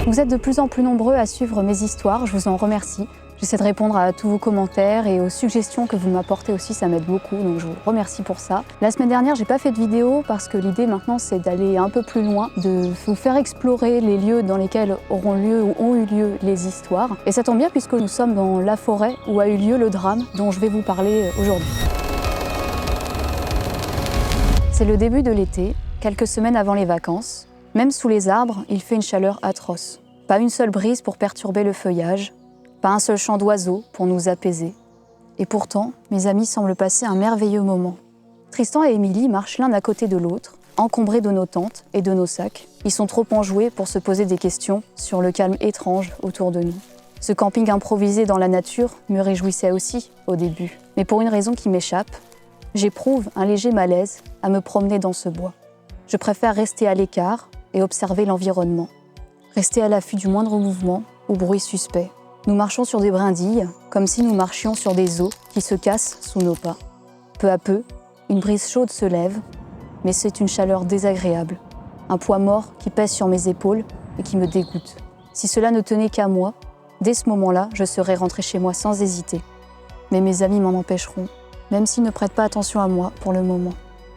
Vous êtes de plus en plus nombreux à suivre mes histoires, je vous en remercie. J'essaie de répondre à tous vos commentaires et aux suggestions que vous m'apportez aussi, ça m'aide beaucoup, donc je vous remercie pour ça. La semaine dernière, j'ai pas fait de vidéo parce que l'idée maintenant, c'est d'aller un peu plus loin, de vous faire explorer les lieux dans lesquels auront lieu ou ont eu lieu les histoires. Et ça tombe bien puisque nous sommes dans la forêt où a eu lieu le drame dont je vais vous parler aujourd'hui. C'est le début de l'été, quelques semaines avant les vacances. Même sous les arbres, il fait une chaleur atroce. Pas une seule brise pour perturber le feuillage, pas un seul chant d'oiseaux pour nous apaiser. Et pourtant, mes amis semblent passer un merveilleux moment. Tristan et Émilie marchent l'un à côté de l'autre, encombrés de nos tentes et de nos sacs. Ils sont trop enjoués pour se poser des questions sur le calme étrange autour de nous. Ce camping improvisé dans la nature me réjouissait aussi au début. Mais pour une raison qui m'échappe, j'éprouve un léger malaise à me promener dans ce bois. Je préfère rester à l'écart et observer l'environnement. Rester à l'affût du moindre mouvement ou bruit suspect. Nous marchons sur des brindilles, comme si nous marchions sur des os qui se cassent sous nos pas. Peu à peu, une brise chaude se lève, mais c'est une chaleur désagréable. Un poids mort qui pèse sur mes épaules et qui me dégoûte. Si cela ne tenait qu'à moi, dès ce moment-là, je serais rentrée chez moi sans hésiter. Mais mes amis m'en empêcheront, même s'ils ne prêtent pas attention à moi pour le moment.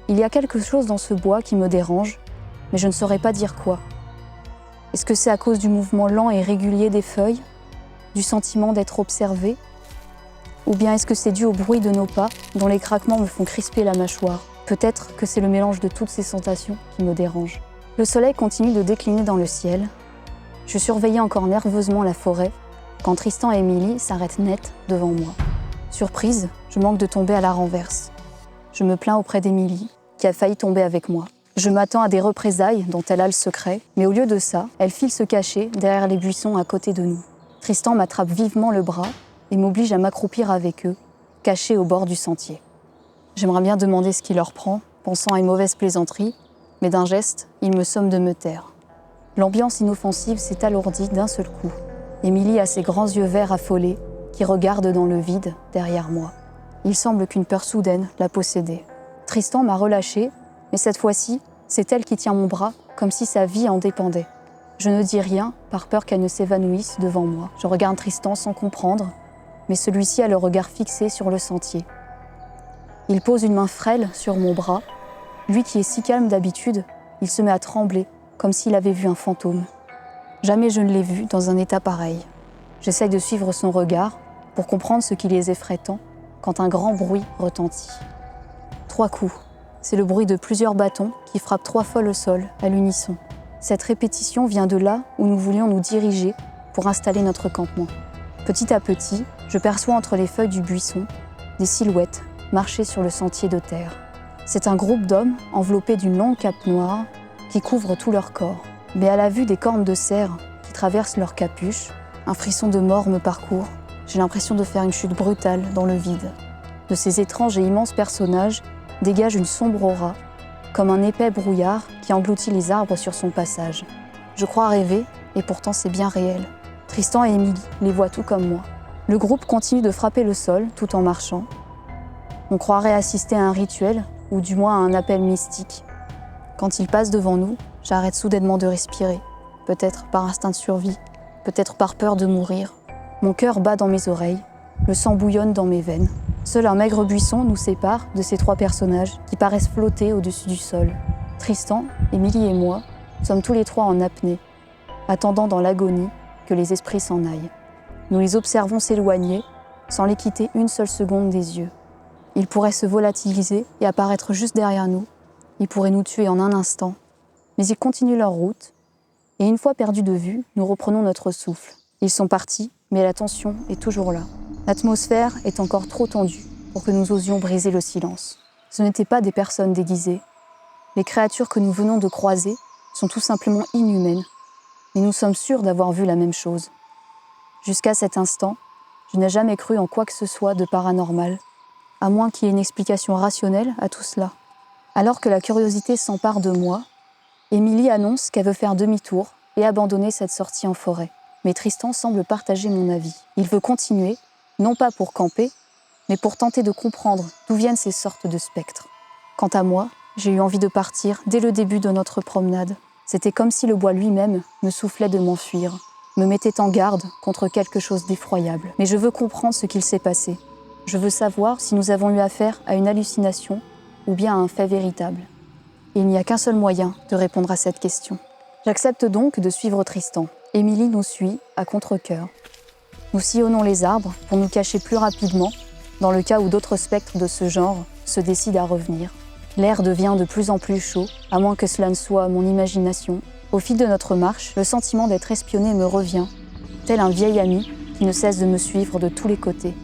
Il y a quelque chose dans ce bois qui me dérange, mais je ne saurais pas dire quoi. Est-ce que c'est à cause du mouvement lent et régulier des feuilles ? Du sentiment d'être observé? Ou bien est-ce que c'est dû au bruit de nos pas, dont les craquements me font crisper la mâchoire? Peut-être que c'est le mélange de toutes ces sensations qui me dérange. Le soleil continue de décliner dans le ciel. Je surveillais encore nerveusement la forêt quand Tristan et Émilie s'arrêtent net devant moi. Surprise, je manque de tomber à la renverse. Je me plains auprès d'Émilie, qui a failli tomber avec moi. Je m'attends à des représailles dont elle a le secret, mais au lieu de ça, elle file se cacher derrière les buissons à côté de nous. Tristan m'attrape vivement le bras et m'oblige à m'accroupir avec eux, caché au bord du sentier. J'aimerais bien demander ce qui leur prend, pensant à une mauvaise plaisanterie, mais d'un geste, il me somme de me taire. L'ambiance inoffensive s'est alourdie d'un seul coup. Émilie a ses grands yeux verts affolés qui regardent dans le vide derrière moi. Il semble qu'une peur soudaine l'a possédée. Tristan m'a relâchée, mais cette fois-ci, c'est elle qui tient mon bras comme si sa vie en dépendait. Je ne dis rien par peur qu'elle ne s'évanouisse devant moi. Je regarde Tristan sans comprendre, mais celui-ci a le regard fixé sur le sentier. Il pose une main frêle sur mon bras. Lui qui est si calme d'habitude, il se met à trembler, comme s'il avait vu un fantôme. Jamais je ne l'ai vu dans un état pareil. J'essaye de suivre son regard pour comprendre ce qui les effraie tant quand un grand bruit retentit. 3 coups. C'est le bruit de plusieurs bâtons qui frappent 3 fois le sol à l'unisson. Cette répétition vient de là où nous voulions nous diriger pour installer notre campement. Petit à petit, je perçois entre les feuilles du buisson des silhouettes marcher sur le sentier de terre. C'est un groupe d'hommes enveloppés d'une longue cape noire qui couvre tout leur corps. Mais à la vue des cornes de cerf qui traversent leur capuche, un frisson de mort me parcourt. J'ai l'impression de faire une chute brutale dans le vide. De ces étranges et immenses personnages dégage une sombre aura, comme un épais brouillard qui engloutit les arbres sur son passage. Je crois rêver, et pourtant c'est bien réel. Tristan et Émilie les voient tout comme moi. Le groupe continue de frapper le sol tout en marchant. On croirait assister à un rituel, ou du moins à un appel mystique. Quand ils passent devant nous, j'arrête soudainement de respirer, peut-être par instinct de survie, peut-être par peur de mourir. Mon cœur bat dans mes oreilles, le sang bouillonne dans mes veines. Seul un maigre buisson nous sépare de ces 3 personnages qui paraissent flotter au-dessus du sol. Tristan, Émilie et moi sommes tous les 3 en apnée, attendant dans l'agonie que les esprits s'en aillent. Nous les observons s'éloigner sans les quitter une seule seconde des yeux. Ils pourraient se volatiliser et apparaître juste derrière nous. Ils pourraient nous tuer en un instant. Mais ils continuent leur route et une fois perdus de vue, nous reprenons notre souffle. Ils sont partis, mais la tension est toujours là. L'atmosphère est encore trop tendue pour que nous osions briser le silence. Ce n'étaient pas des personnes déguisées. Les créatures que nous venons de croiser sont tout simplement inhumaines, mais nous sommes sûrs d'avoir vu la même chose. Jusqu'à cet instant, je n'ai jamais cru en quoi que ce soit de paranormal, à moins qu'il y ait une explication rationnelle à tout cela. Alors que la curiosité s'empare de moi, Émilie annonce qu'elle veut faire demi-tour et abandonner cette sortie en forêt. Mais Tristan semble partager mon avis. Il veut continuer, non pas pour camper, mais pour tenter de comprendre d'où viennent ces sortes de spectres. Quant à moi, j'ai eu envie de partir dès le début de notre promenade. C'était comme si le bois lui-même me soufflait de m'enfuir, me mettait en garde contre quelque chose d'effroyable. Mais je veux comprendre ce qu'il s'est passé. Je veux savoir si nous avons eu affaire à une hallucination ou bien à un fait véritable. Et il n'y a qu'un seul moyen de répondre à cette question. J'accepte donc de suivre Tristan. Émilie nous suit à contre-cœur. Nous sillonnons les arbres pour nous cacher plus rapidement dans le cas où d'autres spectres de ce genre se décident à revenir. L'air devient de plus en plus chaud, à moins que cela ne soit mon imagination. Au fil de notre marche, le sentiment d'être espionné me revient, tel un vieil ami qui ne cesse de me suivre de tous les côtés.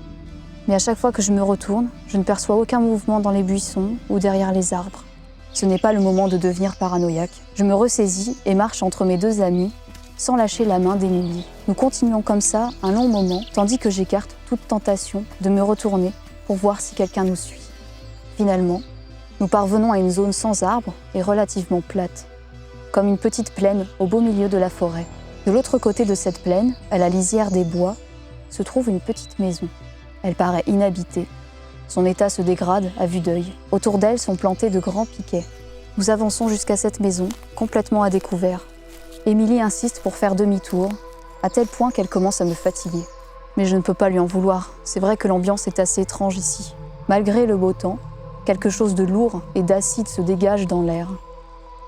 Mais à chaque fois que je me retourne, je ne perçois aucun mouvement dans les buissons ou derrière les arbres. Ce n'est pas le moment de devenir paranoïaque. Je me ressaisis et marche entre mes deux amis, sans lâcher la main d'Émilie. Nous continuons comme ça un long moment, tandis que j'écarte toute tentation de me retourner pour voir si quelqu'un nous suit. Finalement, nous parvenons à une zone sans arbres et relativement plate, comme une petite plaine au beau milieu de la forêt. De l'autre côté de cette plaine, à la lisière des bois, se trouve une petite maison. Elle paraît inhabitée. Son état se dégrade à vue d'œil. Autour d'elle sont plantés de grands piquets. Nous avançons jusqu'à cette maison, complètement à découvert. Émilie insiste pour faire demi-tour, à tel point qu'elle commence à me fatiguer. Mais je ne peux pas lui en vouloir. C'est vrai que l'ambiance est assez étrange ici. Malgré le beau temps, quelque chose de lourd et d'acide se dégage dans l'air.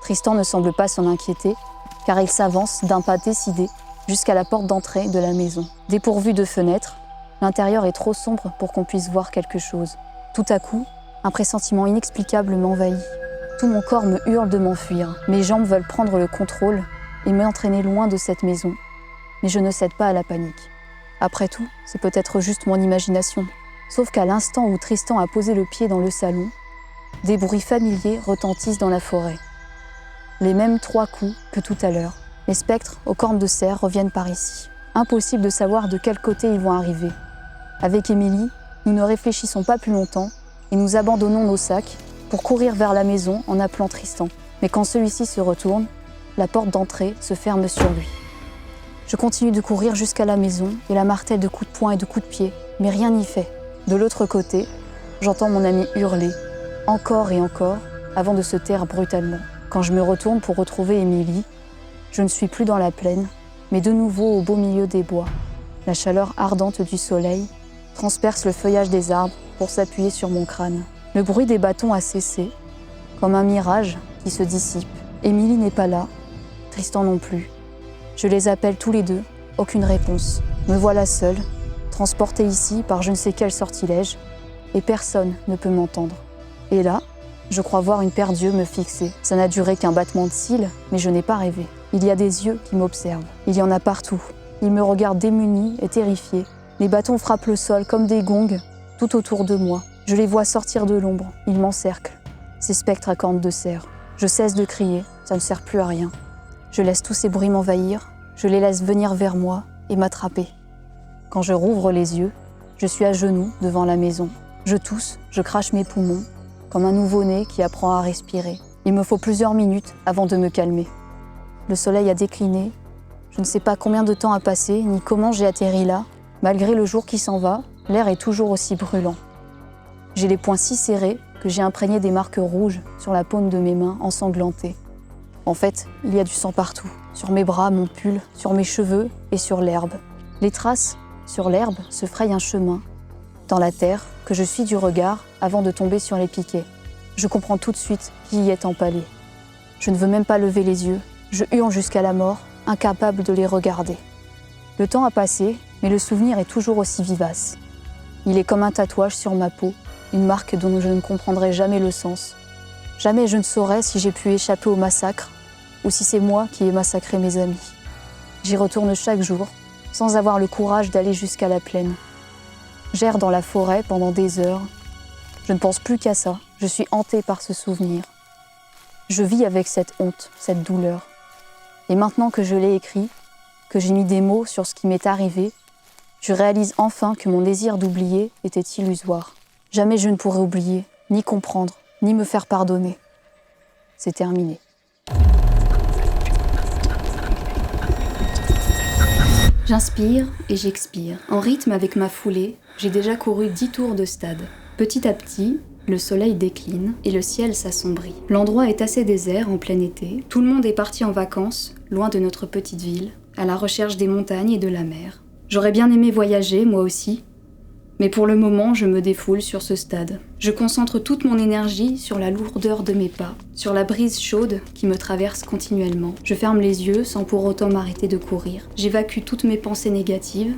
Tristan ne semble pas s'en inquiéter, car il s'avance d'un pas décidé jusqu'à la porte d'entrée de la maison. Dépourvu de fenêtres, l'intérieur est trop sombre pour qu'on puisse voir quelque chose. Tout à coup, un pressentiment inexplicable m'envahit. Tout mon corps me hurle de m'enfuir. Mes jambes veulent prendre le contrôle et m'entraîner loin de cette maison. Mais je ne cède pas à la panique. Après tout, c'est peut-être juste mon imagination. Sauf qu'à l'instant où Tristan a posé le pied dans le salon, des bruits familiers retentissent dans la forêt. Les mêmes 3 coups que tout à l'heure. Les spectres aux cornes de cerf reviennent par ici. Impossible de savoir de quel côté ils vont arriver. Avec Émilie, nous ne réfléchissons pas plus longtemps et nous abandonnons nos sacs pour courir vers la maison en appelant Tristan. Mais quand celui-ci se retourne, la porte d'entrée se ferme sur lui. Je continue de courir jusqu'à la maison et la martèle de coups de poing et de coups de pied, mais rien n'y fait. De l'autre côté, j'entends mon ami hurler, encore et encore, avant de se taire brutalement. Quand je me retourne pour retrouver Émilie, je ne suis plus dans la plaine, mais de nouveau au beau milieu des bois. La chaleur ardente du soleil transperce le feuillage des arbres pour s'appuyer sur mon crâne. Le bruit des bâtons a cessé, comme un mirage qui se dissipe. Émilie n'est pas là, Tristan non plus. Je les appelle tous les deux, aucune réponse. Me voilà seule, transportée ici par je ne sais quel sortilège, et personne ne peut m'entendre. Et là, je crois voir une paire d'yeux me fixer. Ça n'a duré qu'un battement de cils, mais je n'ai pas rêvé. Il y a des yeux qui m'observent. Il y en a partout. Ils me regardent démunis et terrifiés. Les bâtons frappent le sol comme des gongs, tout autour de moi. Je les vois sortir de l'ombre. Ils m'encerclent. Ces spectres à cornes de cerf. Je cesse de crier, ça ne sert plus à rien. Je laisse tous ces bruits m'envahir, je les laisse venir vers moi et m'attraper. Quand je rouvre les yeux, je suis à genoux devant la maison. Je tousse, je crache mes poumons, comme un nouveau-né qui apprend à respirer. Il me faut plusieurs minutes avant de me calmer. Le soleil a décliné, je ne sais pas combien de temps a passé, ni comment j'ai atterri là. Malgré le jour qui s'en va, l'air est toujours aussi brûlant. J'ai les poings si serrés que j'ai imprégné des marques rouges sur la paume de mes mains ensanglantées. En fait, il y a du sang partout, sur mes bras, mon pull, sur mes cheveux et sur l'herbe. Les traces sur l'herbe se frayent un chemin dans la terre que je suis du regard avant de tomber sur les piquets. Je comprends tout de suite qui y est empalé. Je ne veux même pas lever les yeux, je hurle jusqu'à la mort, incapable de les regarder. Le temps a passé, mais le souvenir est toujours aussi vivace. Il est comme un tatouage sur ma peau, une marque dont je ne comprendrai jamais le sens. Jamais je ne saurai si j'ai pu échapper au massacre ou si c'est moi qui ai massacré mes amis. J'y retourne chaque jour, sans avoir le courage d'aller jusqu'à la plaine. J'erre dans la forêt pendant des heures. Je ne pense plus qu'à ça, je suis hantée par ce souvenir. Je vis avec cette honte, cette douleur. Et maintenant que je l'ai écrit, que j'ai mis des mots sur ce qui m'est arrivé, je réalise enfin que mon désir d'oublier était illusoire. Jamais je ne pourrai oublier, ni comprendre, ni me faire pardonner. C'est terminé. J'inspire et j'expire. En rythme avec ma foulée, j'ai déjà couru 10 tours de stade. Petit à petit, le soleil décline et le ciel s'assombrit. L'endroit est assez désert en plein été. Tout le monde est parti en vacances, loin de notre petite ville, à la recherche des montagnes et de la mer. J'aurais bien aimé voyager, moi aussi, mais pour le moment, je me défoule sur ce stade. Je concentre toute mon énergie sur la lourdeur de mes pas, sur la brise chaude qui me traverse continuellement. Je ferme les yeux sans pour autant m'arrêter de courir. J'évacue toutes mes pensées négatives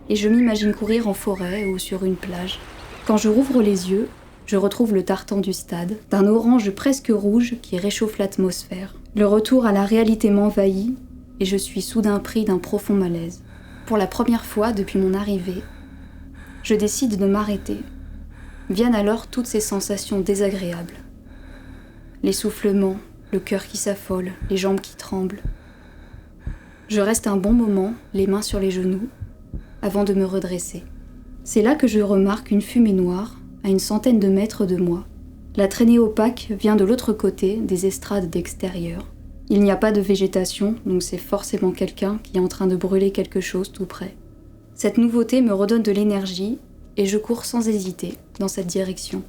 et je m'imagine courir en forêt ou sur une plage. Quand je rouvre les yeux, je retrouve le tartan du stade, d'un orange presque rouge qui réchauffe l'atmosphère. Le retour à la réalité m'envahit et je suis soudain pris d'un profond malaise. Pour la première fois depuis mon arrivée, je décide de m'arrêter. Viennent alors toutes ces sensations désagréables. L'essoufflement, le cœur qui s'affole, les jambes qui tremblent. Je reste un bon moment, les mains sur les genoux, avant de me redresser. C'est là que je remarque une fumée noire, à une centaine de mètres de moi. La traînée opaque vient de l'autre côté des estrades d'extérieur. Il n'y a pas de végétation, donc c'est forcément quelqu'un qui est en train de brûler quelque chose tout près. Cette nouveauté me redonne de l'énergie et je cours sans hésiter dans cette direction.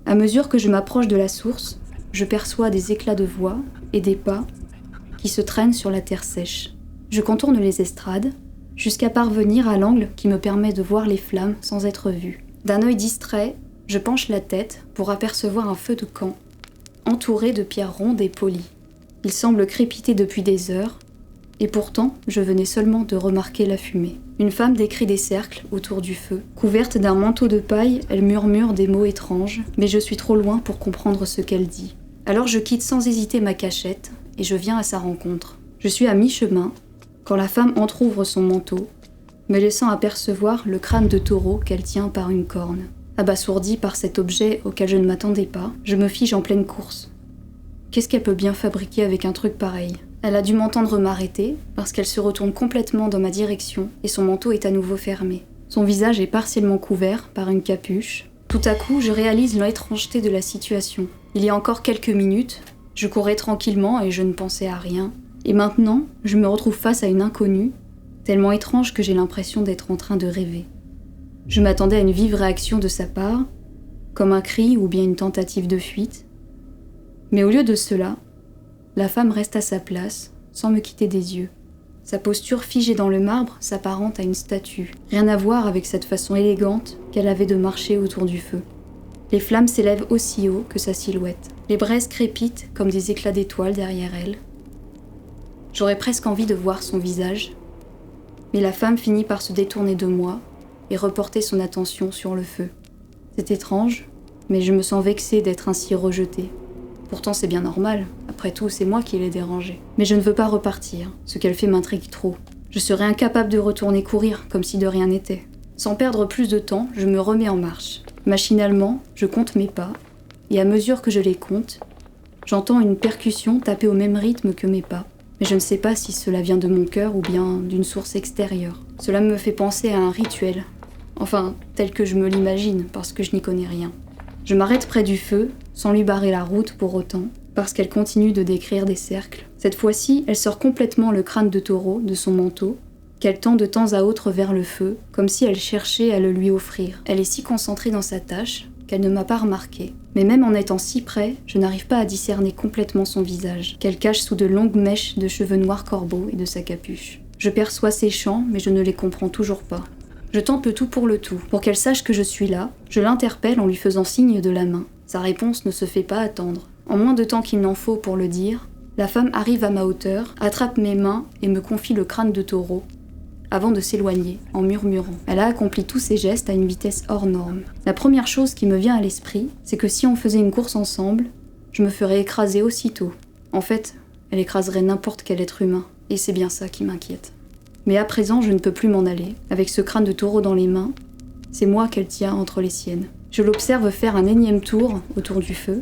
À mesure que je m'approche de la source, je perçois des éclats de voix et des pas qui se traînent sur la terre sèche. Je contourne les estrades jusqu'à parvenir à l'angle qui me permet de voir les flammes sans être vue. D'un œil distrait, je penche la tête pour apercevoir un feu de camp, entouré de pierres rondes et polies. Il semble crépiter depuis des heures, et pourtant, je venais seulement de remarquer la fumée. Une femme décrit des cercles autour du feu. Couverte d'un manteau de paille, elle murmure des mots étranges, mais je suis trop loin pour comprendre ce qu'elle dit. Alors je quitte sans hésiter ma cachette, et je viens à sa rencontre. Je suis à mi-chemin, quand la femme entr'ouvre son manteau, me laissant apercevoir le crâne de taureau qu'elle tient par une corne. Abasourdie par cet objet auquel je ne m'attendais pas, je me fige en pleine course. Qu'est-ce qu'elle peut bien fabriquer avec un truc pareil ? Elle a dû m'entendre m'arrêter, parce qu'elle se retourne complètement dans ma direction et son manteau est à nouveau fermé. Son visage est partiellement couvert par une capuche. Tout à coup, je réalise l'étrangeté de la situation. Il y a encore quelques minutes, je courais tranquillement et je ne pensais à rien. Et maintenant, je me retrouve face à une inconnue, tellement étrange que j'ai l'impression d'être en train de rêver. Je m'attendais à une vive réaction de sa part, comme un cri ou bien une tentative de fuite. Mais au lieu de cela, la femme reste à sa place, sans me quitter des yeux. Sa posture figée dans le marbre s'apparente à une statue. Rien à voir avec cette façon élégante qu'elle avait de marcher autour du feu. Les flammes s'élèvent aussi haut que sa silhouette. Les braises crépitent comme des éclats d'étoiles derrière elle. J'aurais presque envie de voir son visage, mais la femme finit par se détourner de moi et reporter son attention sur le feu. C'est étrange, mais je me sens vexée d'être ainsi rejetée. Pourtant c'est bien normal, après tout c'est moi qui l'ai dérangée. Mais je ne veux pas repartir, ce qu'elle fait m'intrigue trop. Je serais incapable de retourner courir, comme si de rien n'était. Sans perdre plus de temps, je me remets en marche. Machinalement, je compte mes pas, et à mesure que je les compte, j'entends une percussion taper au même rythme que mes pas. Mais je ne sais pas si cela vient de mon cœur ou bien d'une source extérieure. Cela me fait penser à un rituel. Enfin, tel que je me l'imagine, parce que je n'y connais rien. Je m'arrête près du feu, sans lui barrer la route pour autant, parce qu'elle continue de décrire des cercles. Cette fois-ci, elle sort complètement le crâne de taureau de son manteau, qu'elle tend de temps à autre vers le feu, comme si elle cherchait à le lui offrir. Elle est si concentrée dans sa tâche qu'elle ne m'a pas remarqué. Mais même en étant si près, je n'arrive pas à discerner complètement son visage, qu'elle cache sous de longues mèches de cheveux noirs corbeaux et de sa capuche. Je perçois ses chants, mais je ne les comprends toujours pas. Je tente le tout. Pour qu'elle sache que je suis là, je l'interpelle en lui faisant signe de la main. Sa réponse ne se fait pas attendre. En moins de temps qu'il n'en faut pour le dire, la femme arrive à ma hauteur, attrape mes mains et me confie le crâne de taureau, avant de s'éloigner, en murmurant. Elle a accompli tous ses gestes à une vitesse hors norme. La première chose qui me vient à l'esprit, c'est que si on faisait une course ensemble, je me ferais écraser aussitôt. En fait, elle écraserait n'importe quel être humain, et c'est bien ça qui m'inquiète. Mais à présent, je ne peux plus m'en aller. Avec ce crâne de taureau dans les mains, c'est moi qu'elle tient entre les siennes. Je l'observe faire un énième tour autour du feu,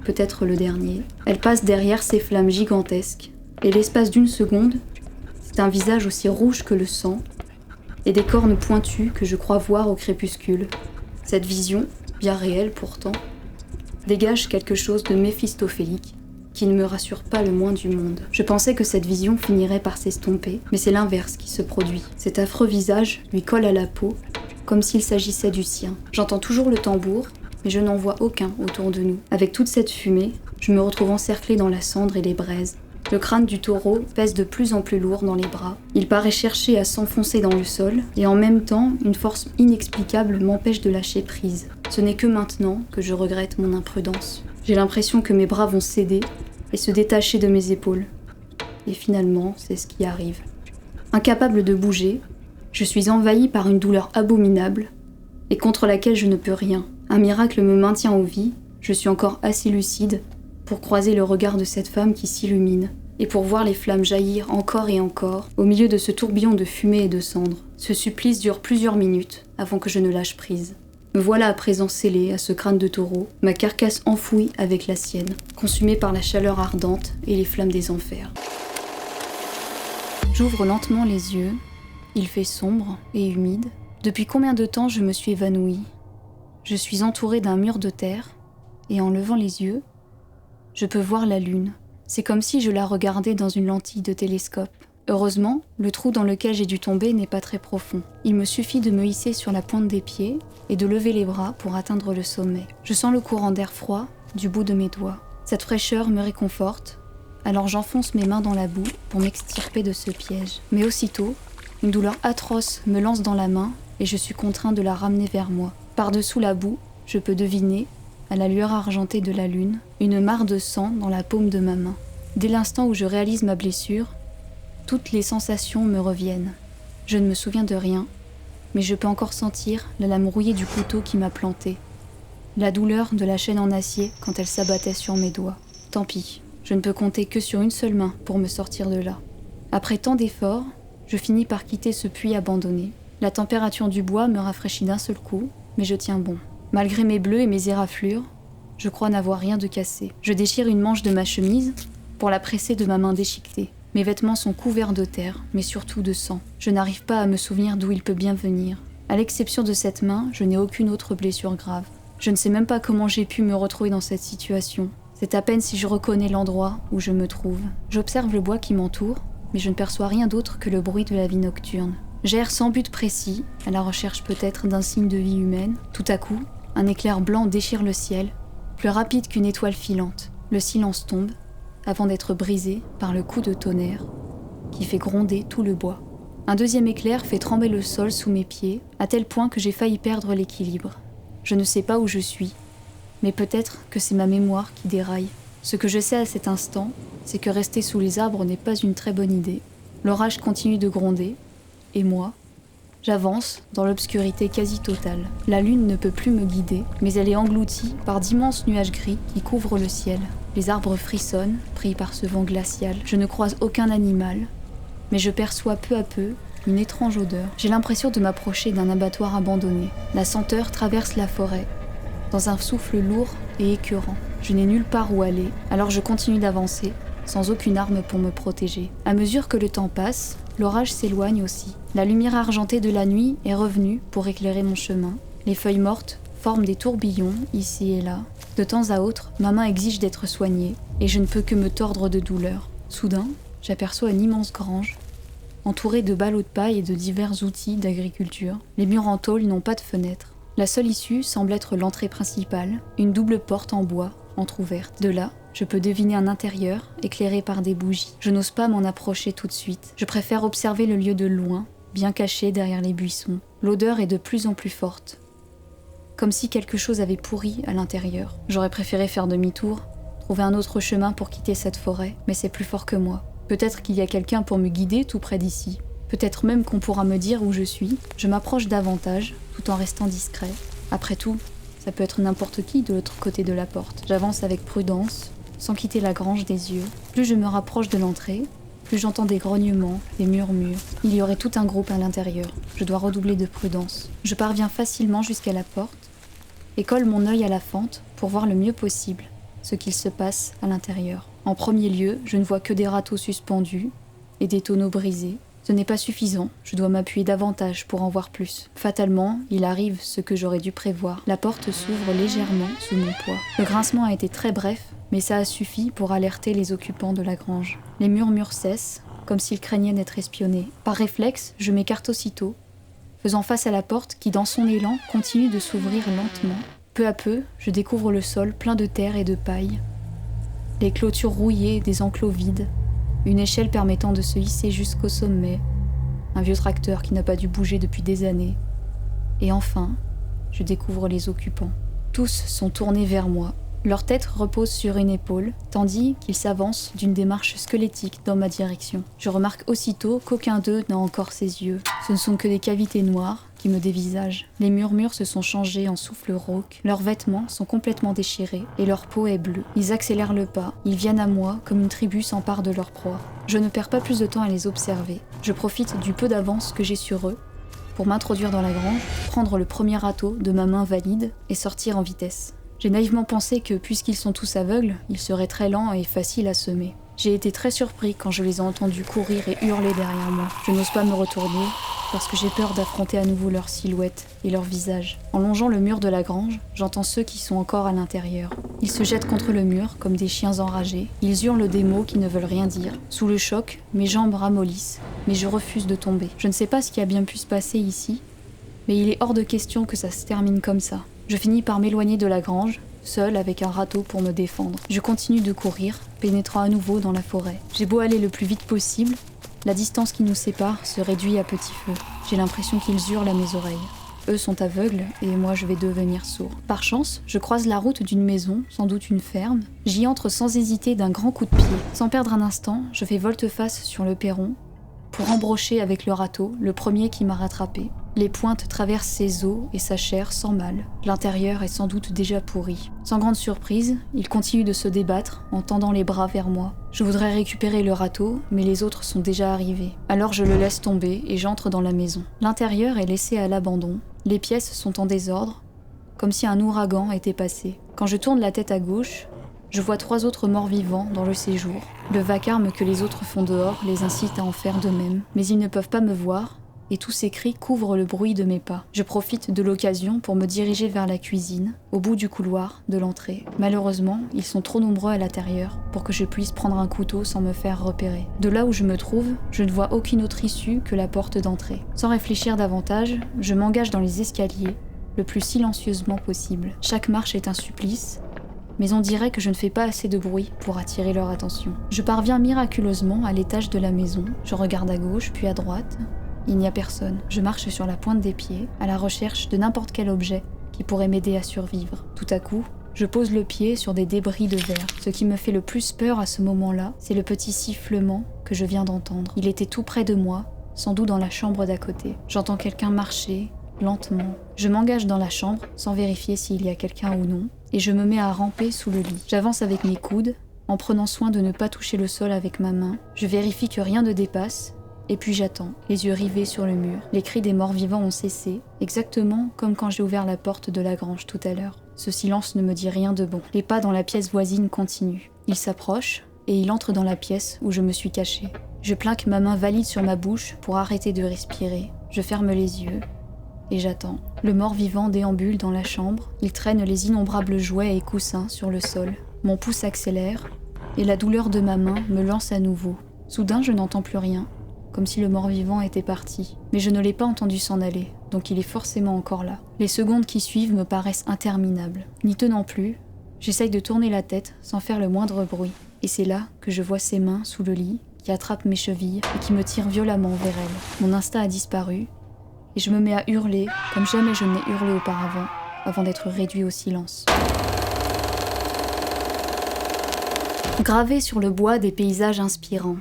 peut-être le dernier. Elle passe derrière ces flammes gigantesques, et l'espace d'une seconde, c'est un visage aussi rouge que le sang, et des cornes pointues que je crois voir au crépuscule. Cette vision, bien réelle pourtant, dégage quelque chose de méphistophélique, qui ne me rassure pas le moins du monde. Je pensais que cette vision finirait par s'estomper, mais c'est l'inverse qui se produit. Cet affreux visage lui colle à la peau, comme s'il s'agissait du sien. J'entends toujours le tambour, mais je n'en vois aucun autour de nous. Avec toute cette fumée, je me retrouve encerclée dans la cendre et les braises. Le crâne du taureau pèse de plus en plus lourd dans les bras. Il paraît chercher à s'enfoncer dans le sol, et en même temps, une force inexplicable m'empêche de lâcher prise. Ce n'est que maintenant que je regrette mon imprudence. J'ai l'impression que mes bras vont céder et se détacher de mes épaules. Et finalement, c'est ce qui arrive. Incapable de bouger, je suis envahie par une douleur abominable et contre laquelle je ne peux rien. Un miracle me maintient en vie, je suis encore assez lucide pour croiser le regard de cette femme qui s'illumine et pour voir les flammes jaillir encore et encore au milieu de ce tourbillon de fumée et de cendres. Ce supplice dure plusieurs minutes avant que je ne lâche prise. Me voilà à présent scellée à ce crâne de taureau, ma carcasse enfouie avec la sienne, consumée par la chaleur ardente et les flammes des enfers. J'ouvre lentement les yeux, il fait sombre et humide. Depuis combien de temps je me suis évanouie ? Je suis entourée d'un mur de terre, et en levant les yeux, je peux voir la lune. C'est comme si je la regardais dans une lentille de télescope. Heureusement, le trou dans lequel j'ai dû tomber n'est pas très profond. Il me suffit de me hisser sur la pointe des pieds et de lever les bras pour atteindre le sommet. Je sens le courant d'air froid du bout de mes doigts. Cette fraîcheur me réconforte, alors j'enfonce mes mains dans la boue pour m'extirper de ce piège. Mais aussitôt, une douleur atroce me lance dans la main et je suis contraint de la ramener vers moi. Par-dessous la boue, je peux deviner, à la lueur argentée de la lune, une mare de sang dans la paume de ma main. Dès l'instant où je réalise ma blessure, toutes les sensations me reviennent. Je ne me souviens de rien, mais je peux encore sentir la lame rouillée du couteau qui m'a planté. La douleur de la chaîne en acier quand elle s'abattait sur mes doigts. Tant pis, je ne peux compter que sur une seule main pour me sortir de là. Après tant d'efforts, je finis par quitter ce puits abandonné. La température du bois me rafraîchit d'un seul coup, mais je tiens bon. Malgré mes bleus et mes éraflures, je crois n'avoir rien de cassé. Je déchire une manche de ma chemise pour la presser de ma main déchiquetée. Mes vêtements sont couverts de terre, mais surtout de sang. Je n'arrive pas à me souvenir d'où il peut bien venir. À l'exception de cette main, je n'ai aucune autre blessure grave. Je ne sais même pas comment j'ai pu me retrouver dans cette situation. C'est à peine si je reconnais l'endroit où je me trouve. J'observe le bois qui m'entoure, mais je ne perçois rien d'autre que le bruit de la vie nocturne. J'erre sans but précis, à la recherche peut-être d'un signe de vie humaine. Tout à coup, un éclair blanc déchire le ciel, plus rapide qu'une étoile filante. Le silence tombe, avant d'être brisé par le coup de tonnerre qui fait gronder tout le bois. Un deuxième éclair fait trembler le sol sous mes pieds, à tel point que j'ai failli perdre l'équilibre. Je ne sais pas où je suis, mais peut-être que c'est ma mémoire qui déraille. Ce que je sais à cet instant, c'est que rester sous les arbres n'est pas une très bonne idée. L'orage continue de gronder, et moi, j'avance dans l'obscurité quasi totale. La lune ne peut plus me guider, mais elle est engloutie par d'immenses nuages gris qui couvrent le ciel. Les arbres frissonnent, pris par ce vent glacial. Je ne croise aucun animal, mais je perçois peu à peu une étrange odeur. J'ai l'impression de m'approcher d'un abattoir abandonné. La senteur traverse la forêt, dans un souffle lourd et écœurant. Je n'ai nulle part où aller, alors je continue d'avancer, sans aucune arme pour me protéger. À mesure que le temps passe, l'orage s'éloigne aussi. La lumière argentée de la nuit est revenue pour éclairer mon chemin. Les feuilles mortes forment des tourbillons ici et là. De temps à autre, ma main exige d'être soignée et je ne peux que me tordre de douleur. Soudain, j'aperçois une immense grange, entourée de ballots de paille et de divers outils d'agriculture. Les murs en tôle n'ont pas de fenêtres. La seule issue semble être l'entrée principale, une double porte en bois, entr'ouverte. De là, je peux deviner un intérieur éclairé par des bougies. Je n'ose pas m'en approcher tout de suite. Je préfère observer le lieu de loin, bien caché derrière les buissons. L'odeur est de plus en plus forte, comme si quelque chose avait pourri à l'intérieur. J'aurais préféré faire demi-tour, trouver un autre chemin pour quitter cette forêt, mais c'est plus fort que moi. Peut-être qu'il y a quelqu'un pour me guider tout près d'ici. Peut-être même qu'on pourra me dire où je suis. Je m'approche davantage, tout en restant discret. Après tout, ça peut être n'importe qui de l'autre côté de la porte. J'avance avec prudence, sans quitter la grange des yeux. Plus je me rapproche de l'entrée, plus j'entends des grognements, des murmures. Il y aurait tout un groupe à l'intérieur. Je dois redoubler de prudence. Je parviens facilement jusqu'à la porte et colle mon œil à la fente pour voir le mieux possible ce qu'il se passe à l'intérieur. En premier lieu, je ne vois que des râteaux suspendus et des tonneaux brisés. Ce n'est pas suffisant, je dois m'appuyer davantage pour en voir plus. Fatalement, il arrive ce que j'aurais dû prévoir. La porte s'ouvre légèrement sous mon poids. Le grincement a été très bref, mais ça a suffi pour alerter les occupants de la grange. Les murmures cessent, comme s'ils craignaient d'être espionnés. Par réflexe, je m'écarte aussitôt, faisant face à la porte qui, dans son élan, continue de s'ouvrir lentement Peu à peu, je découvre le sol plein de terre et de paille, les clôtures rouillées des enclos vides, une échelle permettant de se hisser jusqu'au sommet, un vieux tracteur qui n'a pas dû bouger depuis des années. Et enfin, je découvre les occupants. Tous sont tournés vers moi. Leur tête repose sur une épaule, tandis qu'ils s'avancent d'une démarche squelettique dans ma direction. Je remarque aussitôt qu'aucun d'eux n'a encore ses yeux. Ce ne sont que des cavités noires qui me dévisagent. Les murmures se sont changés en souffles rauques. Leurs vêtements sont complètement déchirés et leur peau est bleue. Ils accélèrent le pas. Ils viennent à moi comme une tribu s'empare de leur proie. Je ne perds pas plus de temps à les observer. Je profite du peu d'avance que j'ai sur eux pour m'introduire dans la grange, prendre le premier râteau de ma main valide et sortir en vitesse. J'ai naïvement pensé que, puisqu'ils sont tous aveugles, ils seraient très lents et faciles à semer. J'ai été très surpris quand je les ai entendus courir et hurler derrière moi. Je n'ose pas me retourner, parce que j'ai peur d'affronter à nouveau leur silhouette et leur visage. En longeant le mur de la grange, j'entends ceux qui sont encore à l'intérieur. Ils se jettent contre le mur comme des chiens enragés. Ils hurlent des mots qui ne veulent rien dire. Sous le choc, mes jambes ramollissent, mais je refuse de tomber. Je ne sais pas ce qui a bien pu se passer ici, mais il est hors de question que ça se termine comme ça. Je finis par m'éloigner de la grange, seule avec un râteau pour me défendre. Je continue de courir, pénétrant à nouveau dans la forêt. J'ai beau aller le plus vite possible, la distance qui nous sépare se réduit à petit feu. J'ai l'impression qu'ils hurlent à mes oreilles. Eux sont aveugles et moi je vais devenir sourd. Par chance, je croise la route d'une maison, sans doute une ferme. J'y entre sans hésiter d'un grand coup de pied. Sans perdre un instant, je fais volte-face sur le perron pour embrocher avec le râteau le premier qui m'a rattrapé. Les pointes traversent ses os et sa chair sans mal. L'intérieur est sans doute déjà pourri. Sans grande surprise, il continue de se débattre en tendant les bras vers moi. Je voudrais récupérer le râteau, mais les autres sont déjà arrivés. Alors je le laisse tomber et j'entre dans la maison. L'intérieur est laissé à l'abandon. Les pièces sont en désordre, comme si un ouragan était passé. Quand je tourne la tête à gauche, je vois 3 autres morts vivants dans le séjour. Le vacarme que les autres font dehors les incite à en faire de même. Mais ils ne peuvent pas me voir, et tous ces cris couvrent le bruit de mes pas. Je profite de l'occasion pour me diriger vers la cuisine, au bout du couloir de l'entrée. Malheureusement, ils sont trop nombreux à l'intérieur pour que je puisse prendre un couteau sans me faire repérer. De là où je me trouve, je ne vois aucune autre issue que la porte d'entrée. Sans réfléchir davantage, je m'engage dans les escaliers, le plus silencieusement possible. Chaque marche est un supplice, mais on dirait que je ne fais pas assez de bruit pour attirer leur attention. Je parviens miraculeusement à l'étage de la maison. Je regarde à gauche puis à droite. Il n'y a personne. Je marche sur la pointe des pieds, à la recherche de n'importe quel objet qui pourrait m'aider à survivre. Tout à coup, je pose le pied sur des débris de verre. Ce qui me fait le plus peur à ce moment-là, c'est le petit sifflement que je viens d'entendre. Il était tout près de moi, sans doute dans la chambre d'à côté. J'entends quelqu'un marcher, lentement. Je m'engage dans la chambre, sans vérifier s'il y a quelqu'un ou non, et je me mets à ramper sous le lit. J'avance avec mes coudes, en prenant soin de ne pas toucher le sol avec ma main. Je vérifie que rien ne dépasse, et puis j'attends, les yeux rivés sur le mur. Les cris des morts vivants ont cessé, exactement comme quand j'ai ouvert la porte de la grange tout à l'heure. Ce silence ne me dit rien de bon. Les pas dans la pièce voisine continuent. Il s'approche, et il entre dans la pièce où je me suis cachée. Je plaque ma main valide sur ma bouche pour arrêter de respirer. Je ferme les yeux, et j'attends. Le mort-vivant déambule dans la chambre. Il traîne les innombrables jouets et coussins sur le sol. Mon pouce accélère, et la douleur de ma main me lance à nouveau. Soudain, je n'entends plus rien, comme si le mort-vivant était parti. Mais je ne l'ai pas entendu s'en aller, donc il est forcément encore là. Les secondes qui suivent me paraissent interminables. N'y tenant plus, j'essaye de tourner la tête sans faire le moindre bruit. Et c'est là que je vois ses mains sous le lit, qui attrapent mes chevilles et qui me tirent violemment vers elle. Mon instinct a disparu, et je me mets à hurler comme jamais je n'ai hurlé auparavant, avant d'être réduit au silence. Gravé sur le bois des paysages inspirants.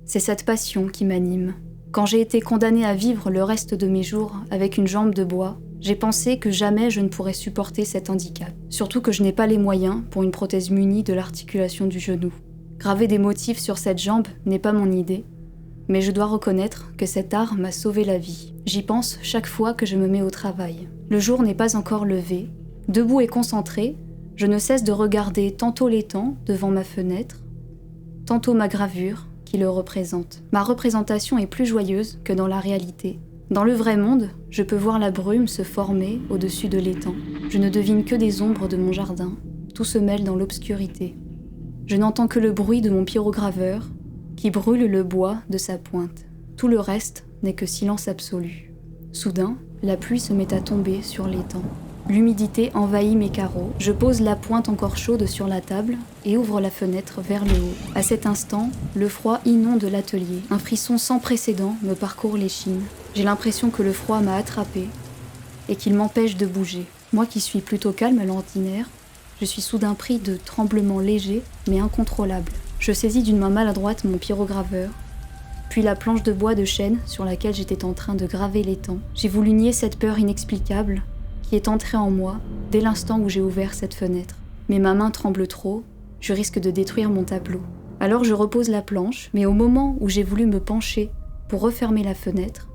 C'est cette passion qui m'anime. Quand j'ai été condamnée à vivre le reste de mes jours avec une jambe de bois, j'ai pensé que jamais je ne pourrais supporter cet handicap. Surtout que je n'ai pas les moyens pour une prothèse munie de l'articulation du genou. Graver des motifs sur cette jambe n'est pas mon idée, mais je dois reconnaître que cet art m'a sauvé la vie. J'y pense chaque fois que je me mets au travail. Le jour n'est pas encore levé. Debout et concentré, je ne cesse de regarder tantôt l'étang devant ma fenêtre, tantôt ma gravure qui le représente. Ma représentation est plus joyeuse que dans la réalité. Dans le vrai monde, je peux voir la brume se former au-dessus de l'étang. Je ne devine que des ombres de mon jardin. Tout se mêle dans l'obscurité. Je n'entends que le bruit de mon pyrograveur qui brûle le bois de sa pointe. Tout le reste n'est que silence absolu. Soudain, la pluie se met à tomber sur l'étang. L'humidité envahit mes carreaux. Je pose la pointe encore chaude sur la table et ouvre la fenêtre vers le haut. À cet instant, le froid inonde l'atelier. Un frisson sans précédent me parcourt l'échine. J'ai l'impression que le froid m'a attrapée et qu'il m'empêche de bouger. Moi qui suis plutôt calme à l'ordinaire, je suis soudain pris de tremblements légers mais incontrôlables. Je saisis d'une main maladroite mon pyrograveur, puis la planche de bois de chêne sur laquelle j'étais en train de graver l'étang. J'ai voulu nier cette peur inexplicable qui est entrée en moi dès l'instant où j'ai ouvert cette fenêtre. Mais ma main tremble trop, je risque de détruire mon tableau. Alors je repose la planche, mais au moment où j'ai voulu me pencher pour refermer la fenêtre,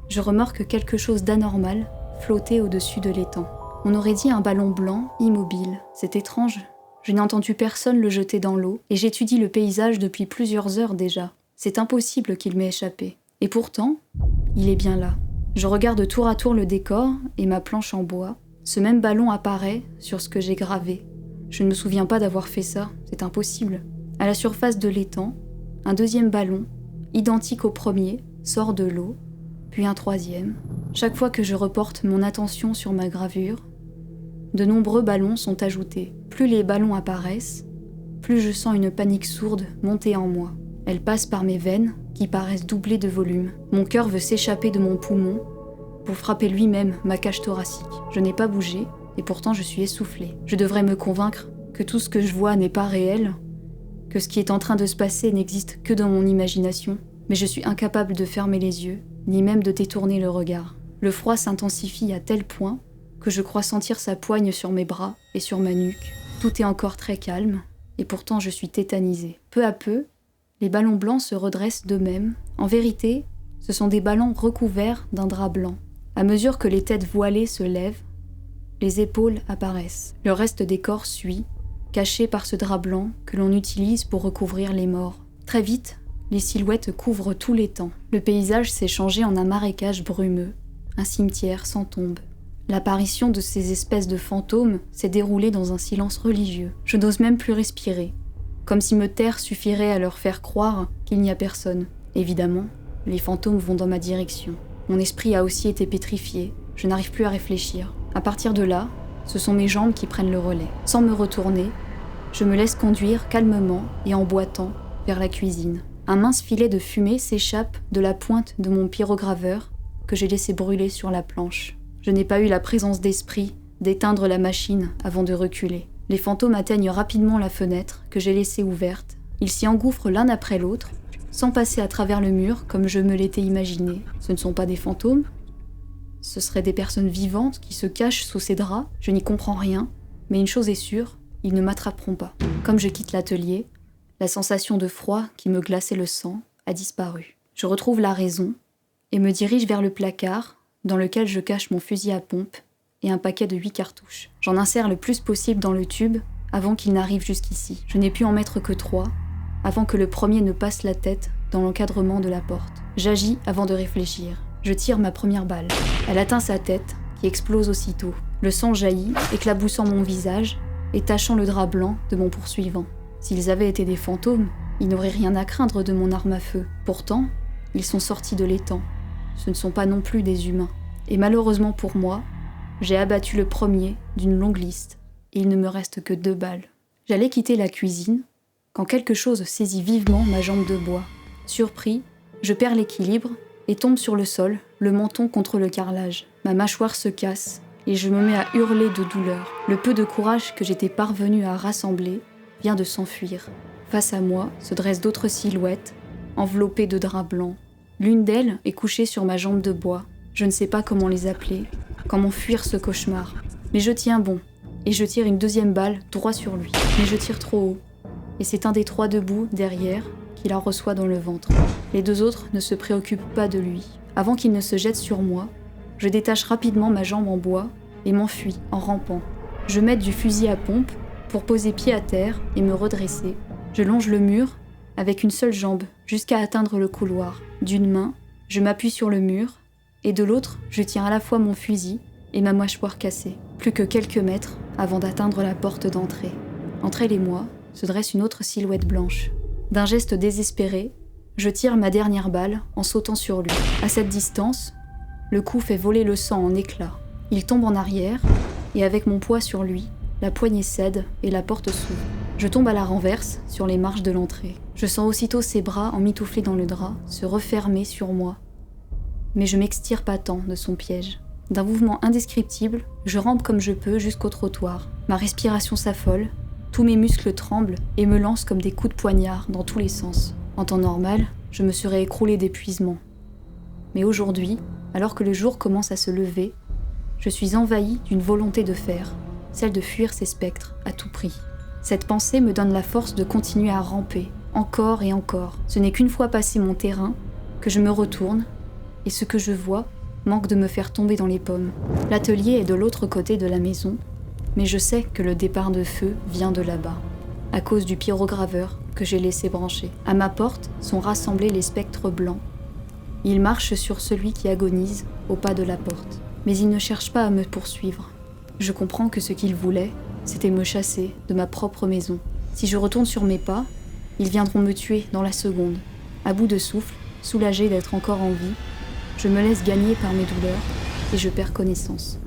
je remarque quelque chose d'anormal flotter au-dessus de l'étang. On aurait dit un ballon blanc, immobile. C'est étrange. Je n'ai entendu personne le jeter dans l'eau, et j'étudie le paysage depuis plusieurs heures déjà. C'est impossible qu'il m'ait échappé. Et pourtant, il est bien là. Je regarde tour à tour le décor et ma planche en bois. Ce même ballon apparaît sur ce que j'ai gravé. Je ne me souviens pas d'avoir fait ça, c'est impossible. À la surface de l'étang, un deuxième ballon, identique au premier, sort de l'eau, puis un troisième. Chaque fois que je reporte mon attention sur ma gravure, de nombreux ballons sont ajoutés. Plus les ballons apparaissent, plus je sens une panique sourde monter en moi. Elle passe par mes veines, qui paraissent doublées de volume. Mon cœur veut s'échapper de mon poumon pour frapper lui-même ma cage thoracique. Je n'ai pas bougé, et pourtant je suis essoufflée. Je devrais me convaincre que tout ce que je vois n'est pas réel, que ce qui est en train de se passer n'existe que dans mon imagination, mais je suis incapable de fermer les yeux, ni même de détourner le regard. Le froid s'intensifie à tel point que je crois sentir sa poigne sur mes bras et sur ma nuque. Tout est encore très calme, et pourtant je suis tétanisée. Peu à peu, les ballons blancs se redressent d'eux-mêmes. En vérité, ce sont des ballons recouverts d'un drap blanc. À mesure que les têtes voilées se lèvent, les épaules apparaissent. Le reste des corps suit, caché par ce drap blanc que l'on utilise pour recouvrir les morts. Très vite, les silhouettes couvrent tout l'étang. Le paysage s'est changé en un marécage brumeux, un cimetière sans tombe. L'apparition de ces espèces de fantômes s'est déroulée dans un silence religieux. Je n'ose même plus respirer, comme si me taire suffirait à leur faire croire qu'il n'y a personne. Évidemment, les fantômes vont dans ma direction. Mon esprit a aussi été pétrifié, je n'arrive plus à réfléchir. À partir de là, ce sont mes jambes qui prennent le relais. Sans me retourner, je me laisse conduire calmement et en boitant vers la cuisine. Un mince filet de fumée s'échappe de la pointe de mon pyrograveur que j'ai laissé brûler sur la planche. Je n'ai pas eu la présence d'esprit d'éteindre la machine avant de reculer. Les fantômes atteignent rapidement la fenêtre que j'ai laissée ouverte. Ils s'y engouffrent l'un après l'autre, sans passer à travers le mur comme je me l'étais imaginé. Ce ne sont pas des fantômes, ce seraient des personnes vivantes qui se cachent sous ces draps. Je n'y comprends rien, mais une chose est sûre, ils ne m'attraperont pas. Comme je quitte l'atelier, la sensation de froid qui me glaçait le sang a disparu. Je retrouve la raison et me dirige vers le placard dans lequel je cache mon fusil à pompe et un paquet de 8 cartouches. J'en insère le plus possible dans le tube avant qu'il n'arrive jusqu'ici. Je n'ai pu en mettre que 3 avant que le premier ne passe la tête dans l'encadrement de la porte. J'agis avant de réfléchir. Je tire ma première balle. Elle atteint sa tête, qui explose aussitôt. Le sang jaillit, éclaboussant mon visage et tachant le drap blanc de mon poursuivant. S'ils avaient été des fantômes, ils n'auraient rien à craindre de mon arme à feu. Pourtant, ils sont sortis de l'étang. Ce ne sont pas non plus des humains. Et malheureusement pour moi, j'ai abattu le premier d'une longue liste, et il ne me reste que 2 balles. J'allais quitter la cuisine, quand quelque chose saisit vivement ma jambe de bois. Surpris, je perds l'équilibre et tombe sur le sol, le menton contre le carrelage. Ma mâchoire se casse, et je me mets à hurler de douleur. Le peu de courage que j'étais parvenue à rassembler vient de s'enfuir. Face à moi se dressent d'autres silhouettes, enveloppées de draps blancs. L'une d'elles est couchée sur ma jambe de bois. Je ne sais pas comment les appeler, comment fuir ce cauchemar. Mais je tiens bon, et je tire une 2e balle droit sur lui. Mais je tire trop haut, et c'est un des 3 debout, derrière, qui la reçoit dans le ventre. Les 2 autres ne se préoccupent pas de lui. Avant qu'il ne se jette sur moi, je détache rapidement ma jambe en bois et m'enfuis en rampant. Je mets du fusil à pompe pour poser pied à terre et me redresser. Je longe le mur avec une seule jambe jusqu'à atteindre le couloir. D'une main, je m'appuie sur le mur et de l'autre, je tiens à la fois mon fusil et ma mâchoire cassée. Plus que quelques mètres avant d'atteindre la porte d'entrée. Entre elle et moi se dresse une autre silhouette blanche. D'un geste désespéré, je tire ma dernière balle en sautant sur lui. À cette distance, le coup fait voler le sang en éclats. Il tombe en arrière, et avec mon poids sur lui, la poignée cède et la porte s'ouvre. Je tombe à la renverse sur les marches de l'entrée. Je sens aussitôt ses bras emmitouflés dans le drap se refermer sur moi. Mais je m'extire pas tant de son piège. D'un mouvement indescriptible, je rampe comme je peux jusqu'au trottoir. Ma respiration s'affole, tous mes muscles tremblent et me lancent comme des coups de poignard dans tous les sens. En temps normal, je me serais écroulée d'épuisement. Mais aujourd'hui, alors que le jour commence à se lever, je suis envahie d'une volonté de faire, celle de fuir ces spectres à tout prix. Cette pensée me donne la force de continuer à ramper, encore et encore. Ce n'est qu'une fois passé mon terrain que je me retourne, et ce que je vois manque de me faire tomber dans les pommes. L'atelier est de l'autre côté de la maison, mais je sais que le départ de feu vient de là-bas, à cause du pyrograveur que j'ai laissé brancher. À ma porte sont rassemblés les spectres blancs. Ils marchent sur celui qui agonise au pas de la porte. Mais ils ne cherchent pas à me poursuivre. Je comprends que ce qu'ils voulaient, c'était me chasser de ma propre maison. Si je retourne sur mes pas, ils viendront me tuer dans la seconde. À bout de souffle, soulagée d'être encore en vie, je me laisse gagner par mes douleurs et je perds connaissance.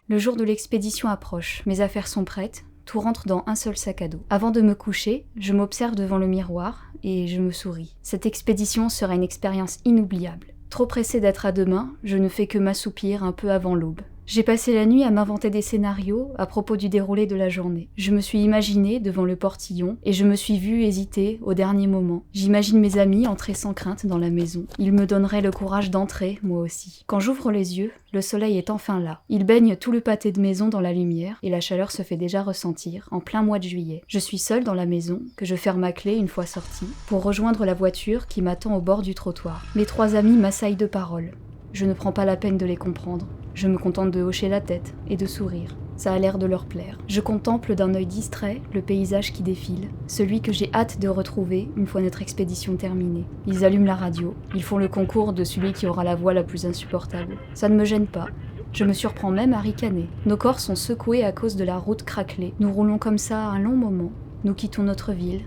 Le jour de l'expédition approche, mes affaires sont prêtes, tout rentre dans un seul sac à dos. Avant de me coucher, je m'observe devant le miroir et je me souris. Cette expédition sera une expérience inoubliable. Trop pressée d'être à demain, je ne fais que m'assoupir un peu avant l'aube. J'ai passé la nuit à m'inventer des scénarios à propos du déroulé de la journée. Je me suis imaginée devant le portillon et je me suis vue hésiter au dernier moment. J'imagine mes amis entrer sans crainte dans la maison. Ils me donneraient le courage d'entrer, moi aussi. Quand j'ouvre les yeux, le soleil est enfin là. Il baigne tout le pâté de maison dans la lumière et la chaleur se fait déjà ressentir en plein mois de juillet. Je suis seule dans la maison, que je ferme à clé une fois sortie, pour rejoindre la voiture qui m'attend au bord du trottoir. Mes 3 amis m'assaillent de paroles. Je ne prends pas la peine de les comprendre. Je me contente de hocher la tête et de sourire. Ça a l'air de leur plaire. Je contemple d'un œil distrait le paysage qui défile, celui que j'ai hâte de retrouver une fois notre expédition terminée. Ils allument la radio, ils font le concours de celui qui aura la voix la plus insupportable. Ça ne me gêne pas. Je me surprends même à ricaner. Nos corps sont secoués à cause de la route craquelée. Nous roulons comme ça un long moment. Nous quittons notre ville.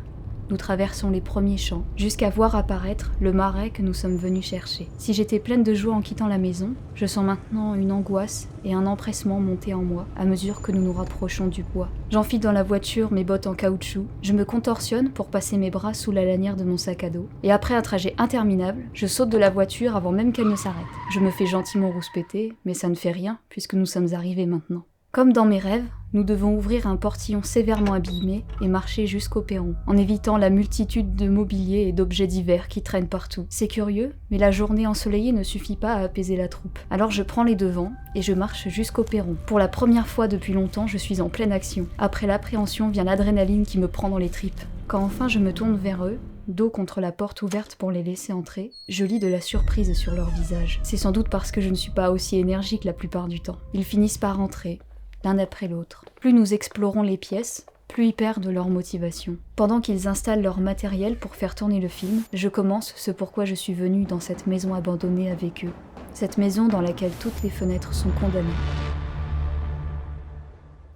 Nous traversons les premiers champs, jusqu'à voir apparaître le marais que nous sommes venus chercher. Si j'étais pleine de joie en quittant la maison, je sens maintenant une angoisse et un empressement monter en moi, à mesure que nous nous rapprochons du bois. J'enfile dans la voiture mes bottes en caoutchouc, je me contorsionne pour passer mes bras sous la lanière de mon sac à dos, et après un trajet interminable, je saute de la voiture avant même qu'elle ne s'arrête. Je me fais gentiment rouspéter, mais ça ne fait rien, puisque nous sommes arrivés maintenant. Comme dans mes rêves, nous devons ouvrir un portillon sévèrement abîmé et marcher jusqu'au perron, en évitant la multitude de mobilier et d'objets divers qui traînent partout. C'est curieux, mais la journée ensoleillée ne suffit pas à apaiser la troupe. Alors je prends les devants et je marche jusqu'au perron. Pour la première fois depuis longtemps, je suis en pleine action. Après l'appréhension vient l'adrénaline qui me prend dans les tripes. Quand enfin je me tourne vers eux, dos contre la porte ouverte pour les laisser entrer, je lis de la surprise sur leur visage. C'est sans doute parce que je ne suis pas aussi énergique la plupart du temps. Ils finissent par entrer, l'un après l'autre. Plus nous explorons les pièces, plus ils perdent leur motivation. Pendant qu'ils installent leur matériel pour faire tourner le film, je commence ce pourquoi je suis venue dans cette maison abandonnée avec eux. Cette maison dans laquelle toutes les fenêtres sont condamnées.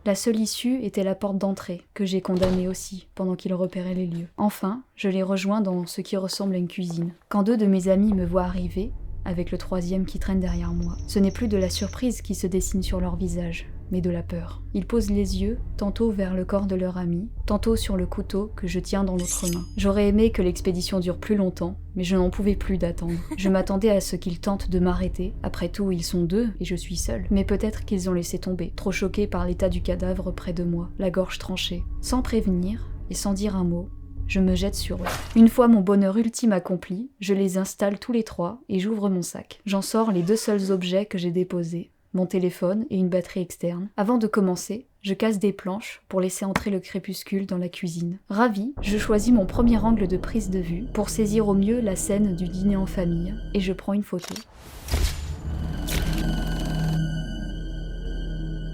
La seule issue était la porte d'entrée, que j'ai condamnée aussi, pendant qu'ils repéraient les lieux. Enfin, je les rejoins dans ce qui ressemble à une cuisine. Quand 2 de mes amis me voient arriver, avec le 3e qui traîne derrière moi, ce n'est plus de la surprise qui se dessine sur leur visage, mais de la peur. Ils posent les yeux, tantôt vers le corps de leur ami, tantôt sur le couteau que je tiens dans l'autre main. J'aurais aimé que l'expédition dure plus longtemps, mais je n'en pouvais plus d'attendre. Je m'attendais à ce qu'ils tentent de m'arrêter. Après tout, ils sont 2 et je suis seule. Mais peut-être qu'ils ont laissé tomber, trop choqués par l'état du cadavre près de moi, la gorge tranchée. Sans prévenir et sans dire un mot, je me jette sur eux. Une fois mon bonheur ultime accompli, je les installe tous les 3 et j'ouvre mon sac. J'en sors les 2 seuls objets que j'ai déposés, mon téléphone et une batterie externe. Avant de commencer, je casse des planches pour laisser entrer le crépuscule dans la cuisine. Ravie, je choisis mon premier angle de prise de vue pour saisir au mieux la scène du dîner en famille et je prends une photo.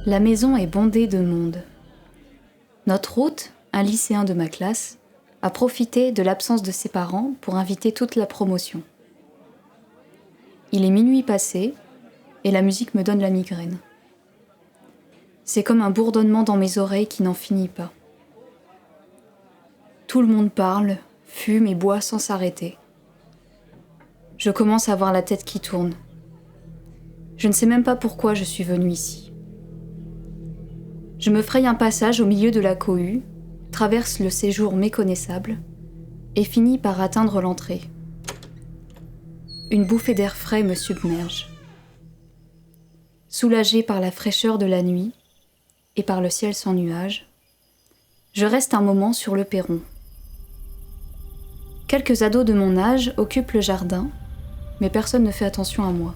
La maison est bondée de monde. Notre hôte, un lycéen de ma classe, a profité de l'absence de ses parents pour inviter toute la promotion. Il est minuit passé, et la musique me donne la migraine. C'est comme un bourdonnement dans mes oreilles qui n'en finit pas. Tout le monde parle, fume et boit sans s'arrêter. Je commence à avoir la tête qui tourne. Je ne sais même pas pourquoi je suis venue ici. Je me fraye un passage au milieu de la cohue, traverse le séjour méconnaissable et finis par atteindre l'entrée. Une bouffée d'air frais me submerge. Soulagée par la fraîcheur de la nuit et par le ciel sans nuages, je reste un moment sur le perron. Quelques ados de mon âge occupent le jardin, mais personne ne fait attention à moi.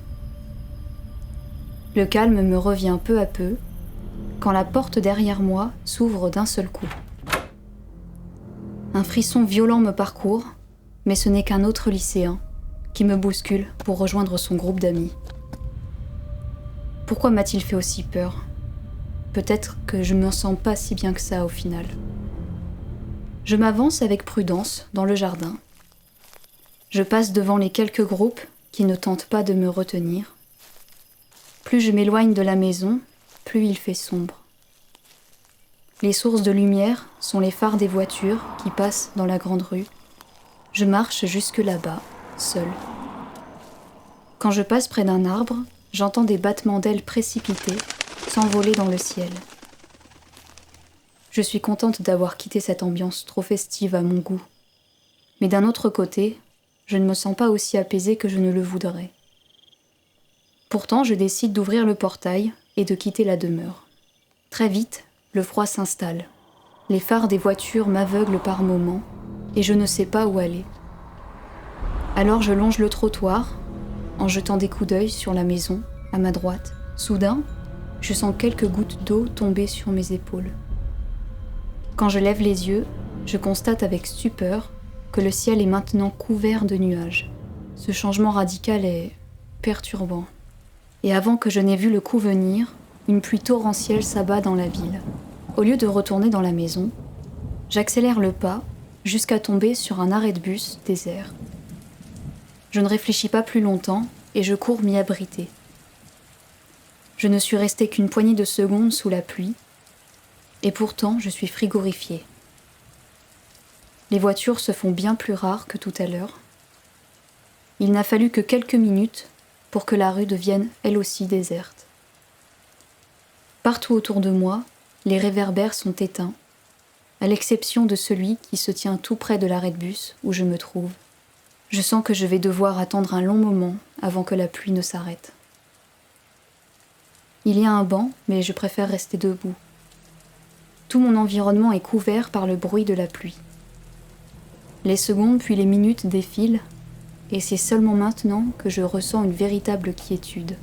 Le calme me revient peu à peu, quand la porte derrière moi s'ouvre d'un seul coup. Un frisson violent me parcourt, mais ce n'est qu'un autre lycéen qui me bouscule pour rejoindre son groupe d'amis. Pourquoi m'a-t-il fait aussi peur ? Peut-être que je ne me sens pas si bien que ça au final. Je m'avance avec prudence dans le jardin. Je passe devant les quelques groupes qui ne tentent pas de me retenir. Plus je m'éloigne de la maison, plus il fait sombre. Les sources de lumière sont les phares des voitures qui passent dans la grande rue. Je marche jusque là-bas, seule. Quand je passe près d'un arbre, j'entends des battements d'ailes précipités s'envoler dans le ciel. Je suis contente d'avoir quitté cette ambiance trop festive à mon goût. Mais d'un autre côté, je ne me sens pas aussi apaisée que je ne le voudrais. Pourtant, je décide d'ouvrir le portail et de quitter la demeure. Très vite, le froid s'installe. Les phares des voitures m'aveuglent par moments et je ne sais pas où aller. Alors je longe le trottoir en jetant des coups d'œil sur la maison, à ma droite. Soudain, je sens quelques gouttes d'eau tomber sur mes épaules. Quand je lève les yeux, je constate avec stupeur que le ciel est maintenant couvert de nuages. Ce changement radical est perturbant. Et avant que je n'ai vu le coup venir, une pluie torrentielle s'abat dans la ville. Au lieu de retourner dans la maison, j'accélère le pas jusqu'à tomber sur un arrêt de bus désert. Je ne réfléchis pas plus longtemps et je cours m'y abriter. Je ne suis restée qu'une poignée de secondes sous la pluie, et pourtant je suis frigorifiée. Les voitures se font bien plus rares que tout à l'heure. Il n'a fallu que quelques minutes pour que la rue devienne elle aussi déserte. Partout autour de moi, les réverbères sont éteints, à l'exception de celui qui se tient tout près de l'arrêt de bus où je me trouve. Je sens que je vais devoir attendre un long moment avant que la pluie ne s'arrête. Il y a un banc, mais je préfère rester debout. Tout mon environnement est couvert par le bruit de la pluie. Les secondes puis les minutes défilent, et c'est seulement maintenant que je ressens une véritable quiétude.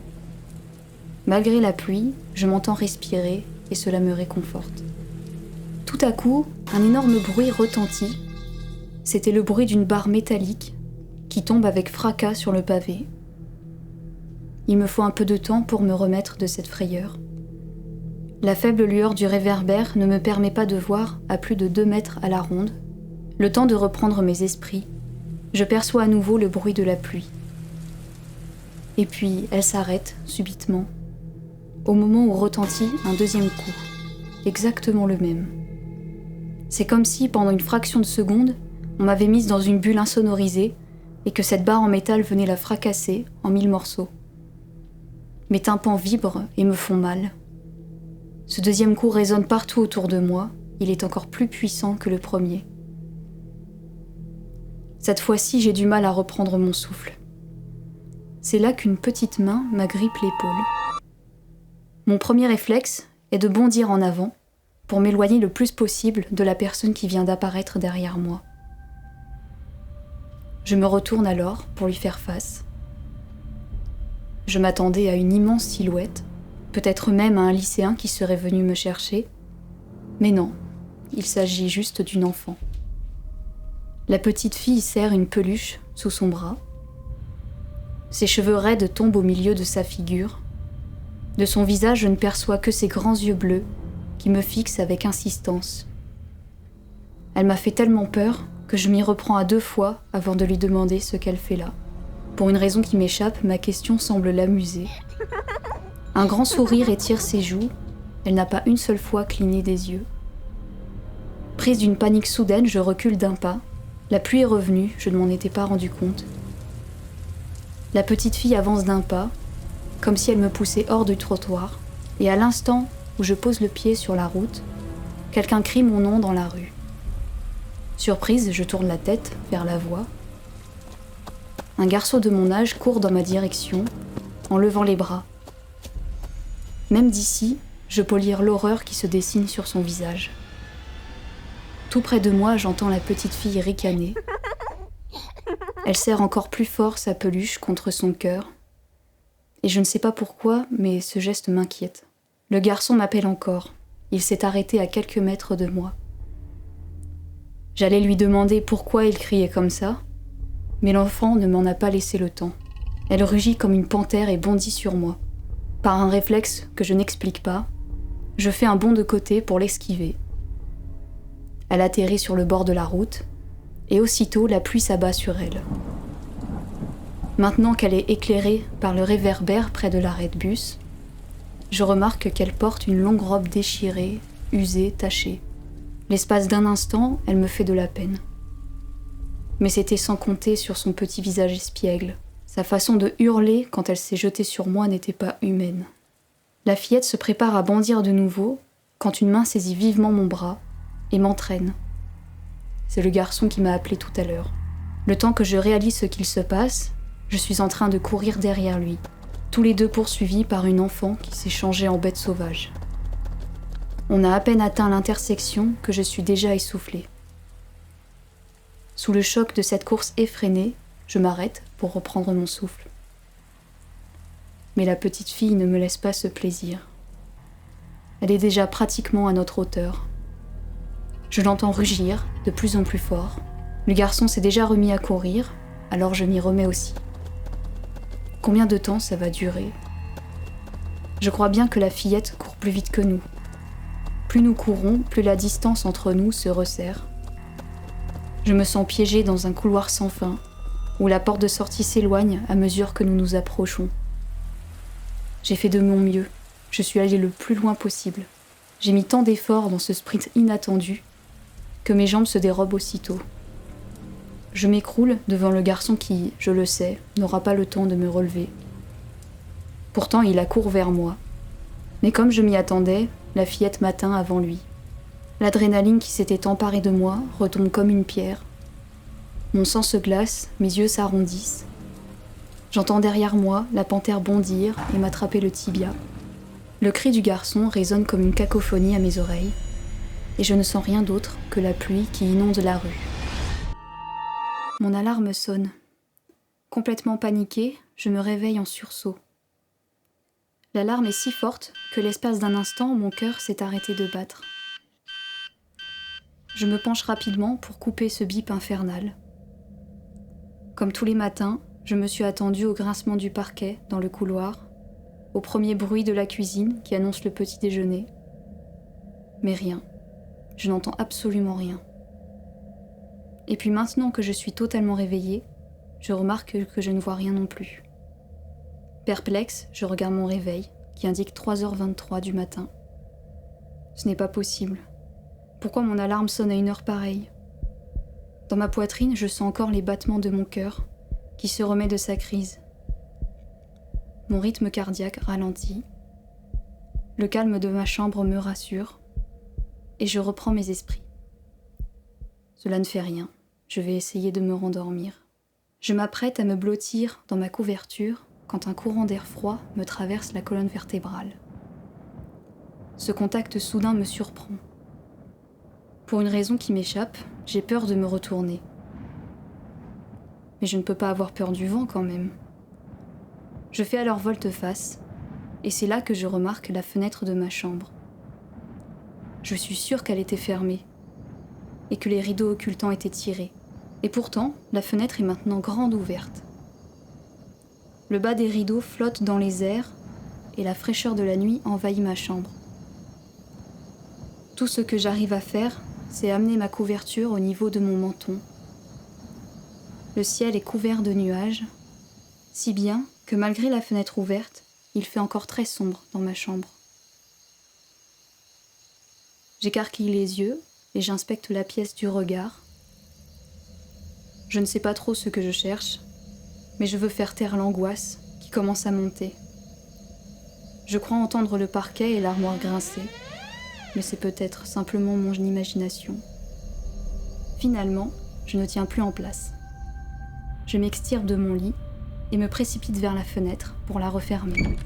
Malgré la pluie, je m'entends respirer et cela me réconforte. Tout à coup, un énorme bruit retentit. C'était le bruit d'une barre métallique qui tombe avec fracas sur le pavé. Il me faut un peu de temps pour me remettre de cette frayeur. La faible lueur du réverbère ne me permet pas de voir à plus de 2 mètres à la ronde. Le temps de reprendre mes esprits, je perçois à nouveau le bruit de la pluie. Et puis, elle s'arrête subitement, au moment où retentit un deuxième coup, exactement le même. C'est comme si, pendant une fraction de seconde, on m'avait mise dans une bulle insonorisée et que cette barre en métal venait la fracasser en 1000 morceaux. Mes tympans vibrent et me font mal. Ce deuxième coup résonne partout autour de moi, il est encore plus puissant que le premier. Cette fois-ci, j'ai du mal à reprendre mon souffle. C'est là qu'une petite main m'agrippe l'épaule. Mon premier réflexe est de bondir en avant pour m'éloigner le plus possible de la personne qui vient d'apparaître derrière moi. Je me retourne alors pour lui faire face. Je m'attendais à une immense silhouette, peut-être même à un lycéen qui serait venu me chercher, mais non, il s'agit juste d'une enfant. La petite fille serre une peluche sous son bras. Ses cheveux raides tombent au milieu de sa figure. De son visage, je ne perçois que ses grands yeux bleus qui me fixent avec insistance. Elle m'a fait tellement peur que je m'y reprends à 2 fois avant de lui demander ce qu'elle fait là. Pour une raison qui m'échappe, ma question semble l'amuser. Un grand sourire étire ses joues, elle n'a pas une seule fois cligné des yeux. Prise d'une panique soudaine, je recule d'un pas. La pluie est revenue, je ne m'en étais pas rendu compte. La petite fille avance d'un pas, comme si elle me poussait hors du trottoir, et à l'instant où je pose le pied sur la route, quelqu'un crie mon nom dans la rue. Surprise, je tourne la tête vers la voie. Un garçon de mon âge court dans ma direction, en levant les bras. Même d'ici, je peux lire l'horreur qui se dessine sur son visage. Tout près de moi, j'entends la petite fille ricaner. Elle serre encore plus fort sa peluche contre son cœur. Et je ne sais pas pourquoi, mais ce geste m'inquiète. Le garçon m'appelle encore. Il s'est arrêté à quelques mètres de moi. J'allais lui demander pourquoi il criait comme ça, mais l'enfant ne m'en a pas laissé le temps. Elle rugit comme une panthère et bondit sur moi. Par un réflexe que je n'explique pas, je fais un bond de côté pour l'esquiver. Elle atterrit sur le bord de la route, et aussitôt la pluie s'abat sur elle. Maintenant qu'elle est éclairée par le réverbère près de l'arrêt de bus, je remarque qu'elle porte une longue robe déchirée, usée, tachée. L'espace d'un instant, elle me fait de la peine. Mais c'était sans compter sur son petit visage espiègle. Sa façon de hurler quand elle s'est jetée sur moi n'était pas humaine. La fillette se prépare à bondir de nouveau quand une main saisit vivement mon bras et m'entraîne. C'est le garçon qui m'a appelé tout à l'heure. Le temps que je réalise ce qu'il se passe, je suis en train de courir derrière lui, tous les deux poursuivis par une enfant qui s'est changée en bête sauvage. On a à peine atteint l'intersection que je suis déjà essoufflée. Sous le choc de cette course effrénée, je m'arrête pour reprendre mon souffle. Mais la petite fille ne me laisse pas ce plaisir. Elle est déjà pratiquement à notre hauteur. Je l'entends rugir, de plus en plus fort. Le garçon s'est déjà remis à courir, alors je m'y remets aussi. Combien de temps ça va durer ? Je crois bien que la fillette court plus vite que nous. Plus nous courons, plus la distance entre nous se resserre. Je me sens piégée dans un couloir sans fin, où la porte de sortie s'éloigne à mesure que nous nous approchons. J'ai fait de mon mieux, je suis allée le plus loin possible. J'ai mis tant d'efforts dans ce sprint inattendu que mes jambes se dérobent aussitôt. Je m'écroule devant le garçon qui, je le sais, n'aura pas le temps de me relever. Pourtant, il accourt vers moi. Mais comme je m'y attendais, la fillette m'atteint avant lui. L'adrénaline qui s'était emparée de moi retombe comme une pierre. Mon sang se glace, mes yeux s'arrondissent. J'entends derrière moi la panthère bondir et m'attraper le tibia. Le cri du garçon résonne comme une cacophonie à mes oreilles, et je ne sens rien d'autre que la pluie qui inonde la rue. Mon alarme sonne. Complètement paniquée, je me réveille en sursaut. L'alarme est si forte que l'espace d'un instant, mon cœur s'est arrêté de battre. Je me penche rapidement pour couper ce bip infernal. Comme tous les matins, je me suis attendue au grincement du parquet dans le couloir, au premier bruit de la cuisine qui annonce le petit déjeuner. Mais rien. Je n'entends absolument rien. Et puis maintenant que je suis totalement réveillée, je remarque que je ne vois rien non plus. Perplexe, je regarde mon réveil, qui indique 3h23 du matin. Ce n'est pas possible. Pourquoi mon alarme sonne à une heure pareille ? Dans ma poitrine, je sens encore les battements de mon cœur, qui se remet de sa crise. Mon rythme cardiaque ralentit. Le calme de ma chambre me rassure, et je reprends mes esprits. Cela ne fait rien, je vais essayer de me rendormir. Je m'apprête à me blottir dans ma couverture quand un courant d'air froid me traverse la colonne vertébrale. Ce contact soudain me surprend. Pour une raison qui m'échappe, j'ai peur de me retourner. Mais je ne peux pas avoir peur du vent quand même. Je fais alors volte-face, et c'est là que je remarque la fenêtre de ma chambre. Je suis sûre qu'elle était fermée, et que les rideaux occultants étaient tirés. Et pourtant, la fenêtre est maintenant grande ouverte. Le bas des rideaux flotte dans les airs, et la fraîcheur de la nuit envahit ma chambre. Tout ce que j'arrive à faire, c'est amener ma couverture au niveau de mon menton. Le ciel est couvert de nuages, si bien que malgré la fenêtre ouverte, il fait encore très sombre dans ma chambre. J'écarquille les yeux et j'inspecte la pièce du regard. Je ne sais pas trop ce que je cherche, mais je veux faire taire l'angoisse qui commence à monter. Je crois entendre le parquet et l'armoire grincer, mais c'est peut-être simplement mon imagination. Finalement, je ne tiens plus en place. Je m'extirpe de mon lit et me précipite vers la fenêtre pour la refermer.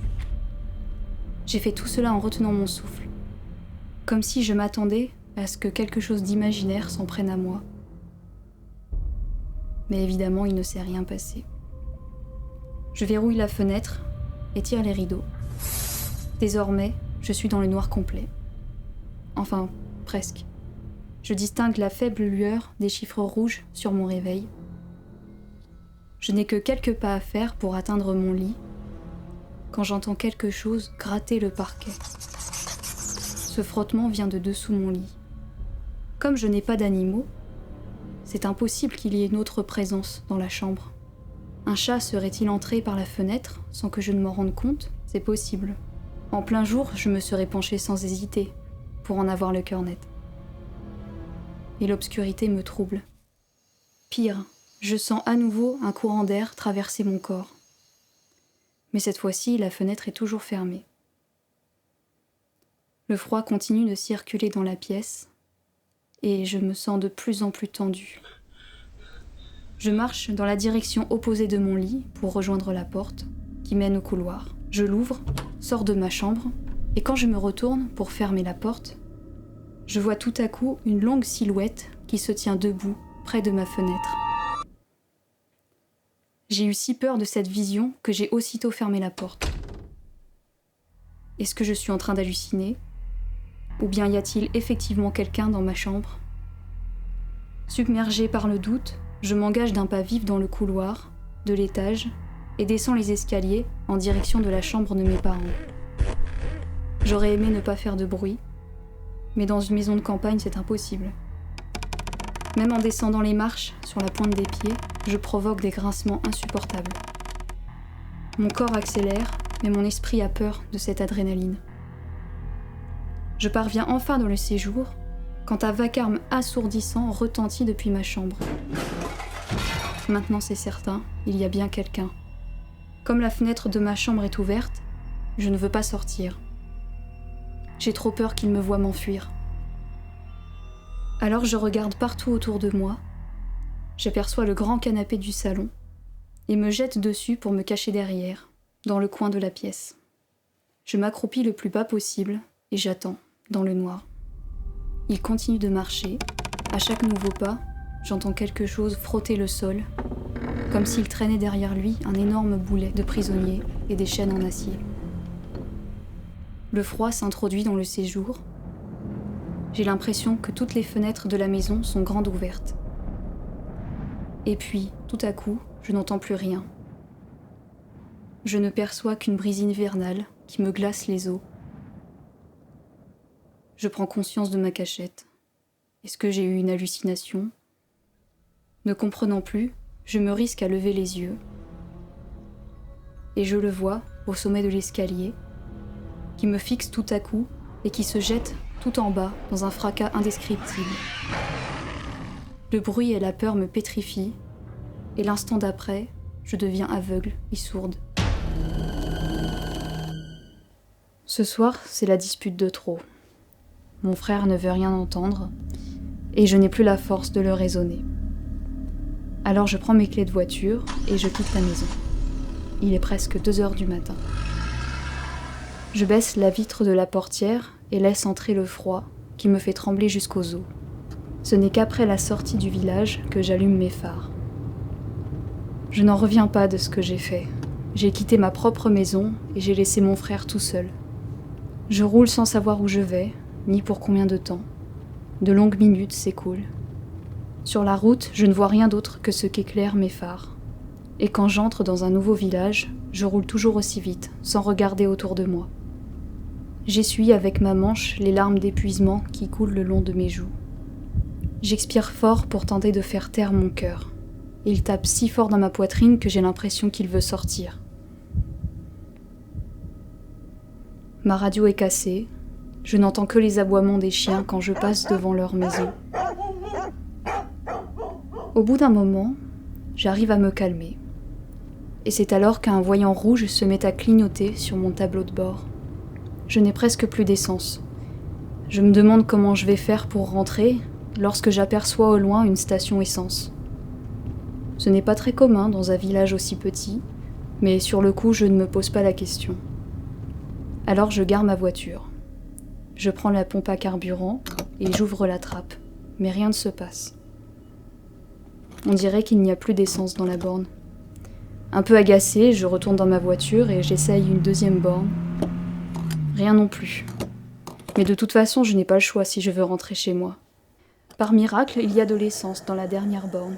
J'ai fait tout cela en retenant mon souffle, comme si je m'attendais à ce que quelque chose d'imaginaire s'en prenne à moi. Mais évidemment, il ne s'est rien passé. Je verrouille la fenêtre et tire les rideaux. Désormais, je suis dans le noir complet. Enfin, presque. Je distingue la faible lueur des chiffres rouges sur mon réveil. Je n'ai que quelques pas à faire pour atteindre mon lit, quand j'entends quelque chose gratter le parquet. Ce frottement vient de dessous mon lit. Comme je n'ai pas d'animaux, c'est impossible qu'il y ait une autre présence dans la chambre. Un chat serait-il entré par la fenêtre sans que je ne m'en rende compte? C'est possible. En plein jour, je me serais penchée sans hésiter, pour en avoir le cœur net. Et l'obscurité me trouble. Pire, je sens à nouveau un courant d'air traverser mon corps. Mais cette fois-ci, la fenêtre est toujours fermée. Le froid continue de circuler dans la pièce, et je me sens de plus en plus tendue. Je marche dans la direction opposée de mon lit pour rejoindre la porte qui mène au couloir. Je l'ouvre, sors de ma chambre, et quand je me retourne pour fermer la porte, je vois tout à coup une longue silhouette qui se tient debout près de ma fenêtre. J'ai eu si peur de cette vision que j'ai aussitôt fermé la porte. Est-ce que je suis en train d'halluciner? Ou bien y a-t-il effectivement quelqu'un dans ma chambre? Submergée par le doute, je m'engage d'un pas vif dans le couloir, de l'étage, et descends les escaliers en direction de la chambre de mes parents. J'aurais aimé ne pas faire de bruit, mais dans une maison de campagne, c'est impossible. Même en descendant les marches, sur la pointe des pieds, je provoque des grincements insupportables. Mon corps accélère, mais mon esprit a peur de cette adrénaline. Je parviens enfin dans le séjour, quand un vacarme assourdissant retentit depuis ma chambre. Maintenant c'est certain, il y a bien quelqu'un. Comme la fenêtre de ma chambre est ouverte, je ne veux pas sortir. J'ai trop peur qu'il me voie m'enfuir. Alors je regarde partout autour de moi, j'aperçois le grand canapé du salon et me jette dessus pour me cacher derrière, dans le coin de la pièce. Je m'accroupis le plus bas possible et j'attends, dans le noir. Il continue de marcher. À chaque nouveau pas, j'entends quelque chose frotter le sol, comme s'il traînait derrière lui un énorme boulet de prisonnier et des chaînes en acier. Le froid s'introduit dans le séjour. J'ai l'impression que toutes les fenêtres de la maison sont grandes ouvertes. Et puis, tout à coup, je n'entends plus rien. Je ne perçois qu'une brise hivernale qui me glace les os. Je prends conscience de ma cachette. Est-ce que j'ai eu une hallucination? Ne comprenant plus, je me risque à lever les yeux. Et je le vois, au sommet de l'escalier, qui me fixe tout à coup et qui se jette tout en bas dans un fracas indescriptible. Le bruit et la peur me pétrifient, et l'instant d'après, je deviens aveugle et sourde. Ce soir, c'est la dispute de trop. Mon frère ne veut rien entendre, et je n'ai plus la force de le raisonner. Alors je prends mes clés de voiture et je quitte la maison. Il est presque 2h du matin. Je baisse la vitre de la portière et laisse entrer le froid qui me fait trembler jusqu'aux os. Ce n'est qu'après la sortie du village que j'allume mes phares. Je n'en reviens pas de ce que j'ai fait. J'ai quitté ma propre maison et j'ai laissé mon frère tout seul. Je roule sans savoir où je vais, ni pour combien de temps. De longues minutes s'écoulent. Sur la route, je ne vois rien d'autre que ce qu'éclairent mes phares. Et quand j'entre dans un nouveau village, je roule toujours aussi vite, sans regarder autour de moi. J'essuie avec ma manche les larmes d'épuisement qui coulent le long de mes joues. J'expire fort pour tenter de faire taire mon cœur. Il tape si fort dans ma poitrine que j'ai l'impression qu'il veut sortir. Ma radio est cassée. Je n'entends que les aboiements des chiens quand je passe devant leur maison. Au bout d'un moment, j'arrive à me calmer. Et c'est alors qu'un voyant rouge se met à clignoter sur mon tableau de bord. Je n'ai presque plus d'essence. Je me demande comment je vais faire pour rentrer lorsque j'aperçois au loin une station essence. Ce n'est pas très commun dans un village aussi petit, mais sur le coup, je ne me pose pas la question. Alors je gare ma voiture. Je prends la pompe à carburant et j'ouvre la trappe, mais rien ne se passe. On dirait qu'il n'y a plus d'essence dans la borne. Un peu agacée, je retourne dans ma voiture et j'essaye une deuxième borne. Rien non plus. Mais de toute façon, je n'ai pas le choix si je veux rentrer chez moi. Par miracle, il y a de l'essence dans la dernière borne.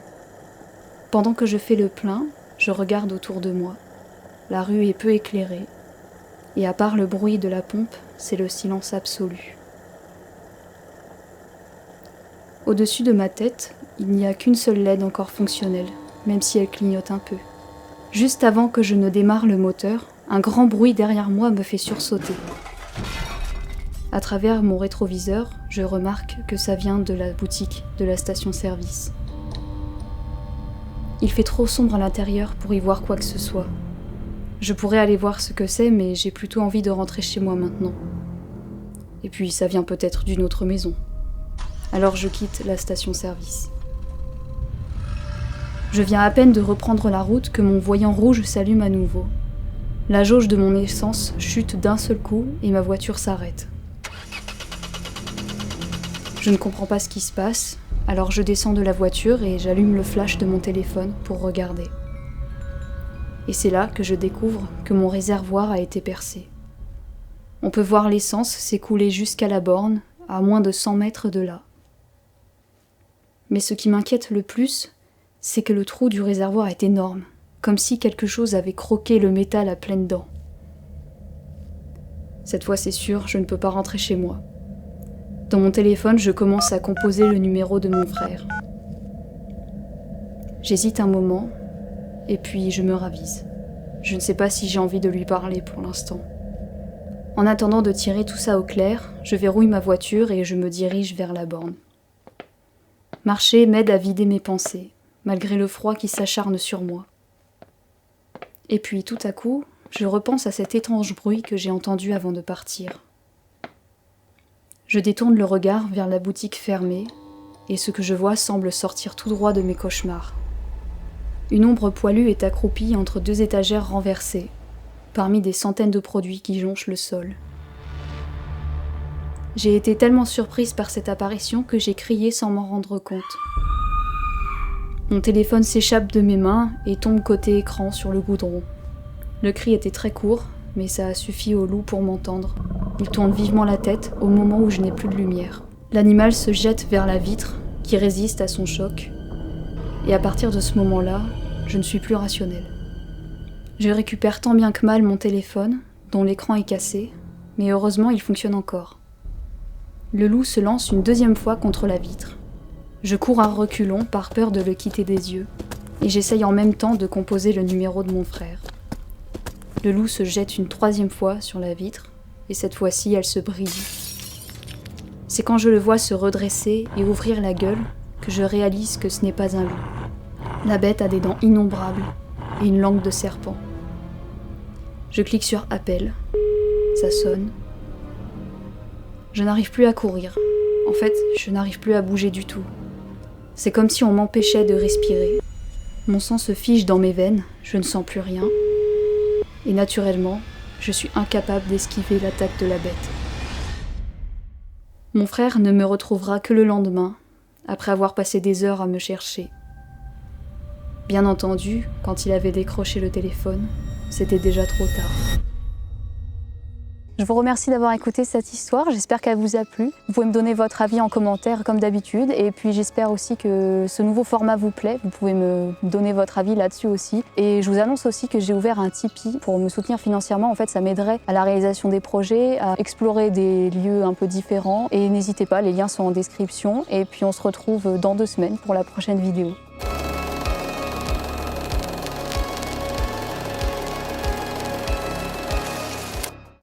Pendant que je fais le plein, je regarde autour de moi. La rue est peu éclairée. Et à part le bruit de la pompe, c'est le silence absolu. Au-dessus de ma tête, il n'y a qu'une seule LED encore fonctionnelle, même si elle clignote un peu. Juste avant que je ne démarre le moteur, un grand bruit derrière moi me fait sursauter. À travers mon rétroviseur, je remarque que ça vient de la boutique de la station-service. Il fait trop sombre à l'intérieur pour y voir quoi que ce soit. Je pourrais aller voir ce que c'est, mais j'ai plutôt envie de rentrer chez moi maintenant. Et puis ça vient peut-être d'une autre maison. Alors je quitte la station-service. Je viens à peine de reprendre la route que mon voyant rouge s'allume à nouveau. La jauge de mon essence chute d'un seul coup et ma voiture s'arrête. Je ne comprends pas ce qui se passe, alors je descends de la voiture et j'allume le flash de mon téléphone pour regarder. Et c'est là que je découvre que mon réservoir a été percé. On peut voir l'essence s'écouler jusqu'à la borne, à moins de 100 mètres de là. Mais ce qui m'inquiète le plus, c'est que le trou du réservoir est énorme, comme si quelque chose avait croqué le métal à pleines dents. Cette fois, c'est sûr, je ne peux pas rentrer chez moi. Dans mon téléphone, je commence à composer le numéro de mon frère. J'hésite un moment, et puis je me ravise. Je ne sais pas si j'ai envie de lui parler pour l'instant. En attendant de tirer tout ça au clair, je verrouille ma voiture et je me dirige vers la borne. Marcher m'aide à vider mes pensées, malgré le froid qui s'acharne sur moi. Et puis tout à coup, je repense à cet étrange bruit que j'ai entendu avant de partir. Je détourne le regard vers la boutique fermée, et ce que je vois semble sortir tout droit de mes cauchemars. Une ombre poilue est accroupie entre deux étagères renversées, parmi des centaines de produits qui jonchent le sol. J'ai été tellement surprise par cette apparition que j'ai crié sans m'en rendre compte. Mon téléphone s'échappe de mes mains et tombe côté écran sur le goudron. Le cri était très court, mais ça a suffi au loup pour m'entendre. Il tourne vivement la tête au moment où je n'ai plus de lumière. L'animal se jette vers la vitre, qui résiste à son choc. Et à partir de ce moment-là, je ne suis plus rationnelle. Je récupère tant bien que mal mon téléphone, dont l'écran est cassé, mais heureusement il fonctionne encore. Le loup se lance une deuxième fois contre la vitre. Je cours à reculons par peur de le quitter des yeux, et j'essaye en même temps de composer le numéro de mon frère. Le loup se jette une troisième fois sur la vitre, et cette fois-ci elle se brise. C'est quand je le vois se redresser et ouvrir la gueule que je réalise que ce n'est pas un loup. La bête a des dents innombrables et une langue de serpent. Je clique sur appel, ça sonne. Je n'arrive plus à courir. En fait, je n'arrive plus à bouger du tout. C'est comme si on m'empêchait de respirer. Mon sang se fige dans mes veines, je ne sens plus rien. Et naturellement, je suis incapable d'esquiver l'attaque de la bête. Mon frère ne me retrouvera que le lendemain, après avoir passé des heures à me chercher. Bien entendu, quand il avait décroché le téléphone, c'était déjà trop tard. Je vous remercie d'avoir écouté cette histoire, j'espère qu'elle vous a plu. Vous pouvez me donner votre avis en commentaire comme d'habitude et puis j'espère aussi que ce nouveau format vous plaît. Vous pouvez me donner votre avis là-dessus aussi. Et je vous annonce aussi que j'ai ouvert un Tipeee pour me soutenir financièrement. En fait, ça m'aiderait à la réalisation des projets, à explorer des lieux un peu différents. Et n'hésitez pas, les liens sont en description. Et puis on se retrouve dans 2 semaines pour la prochaine vidéo.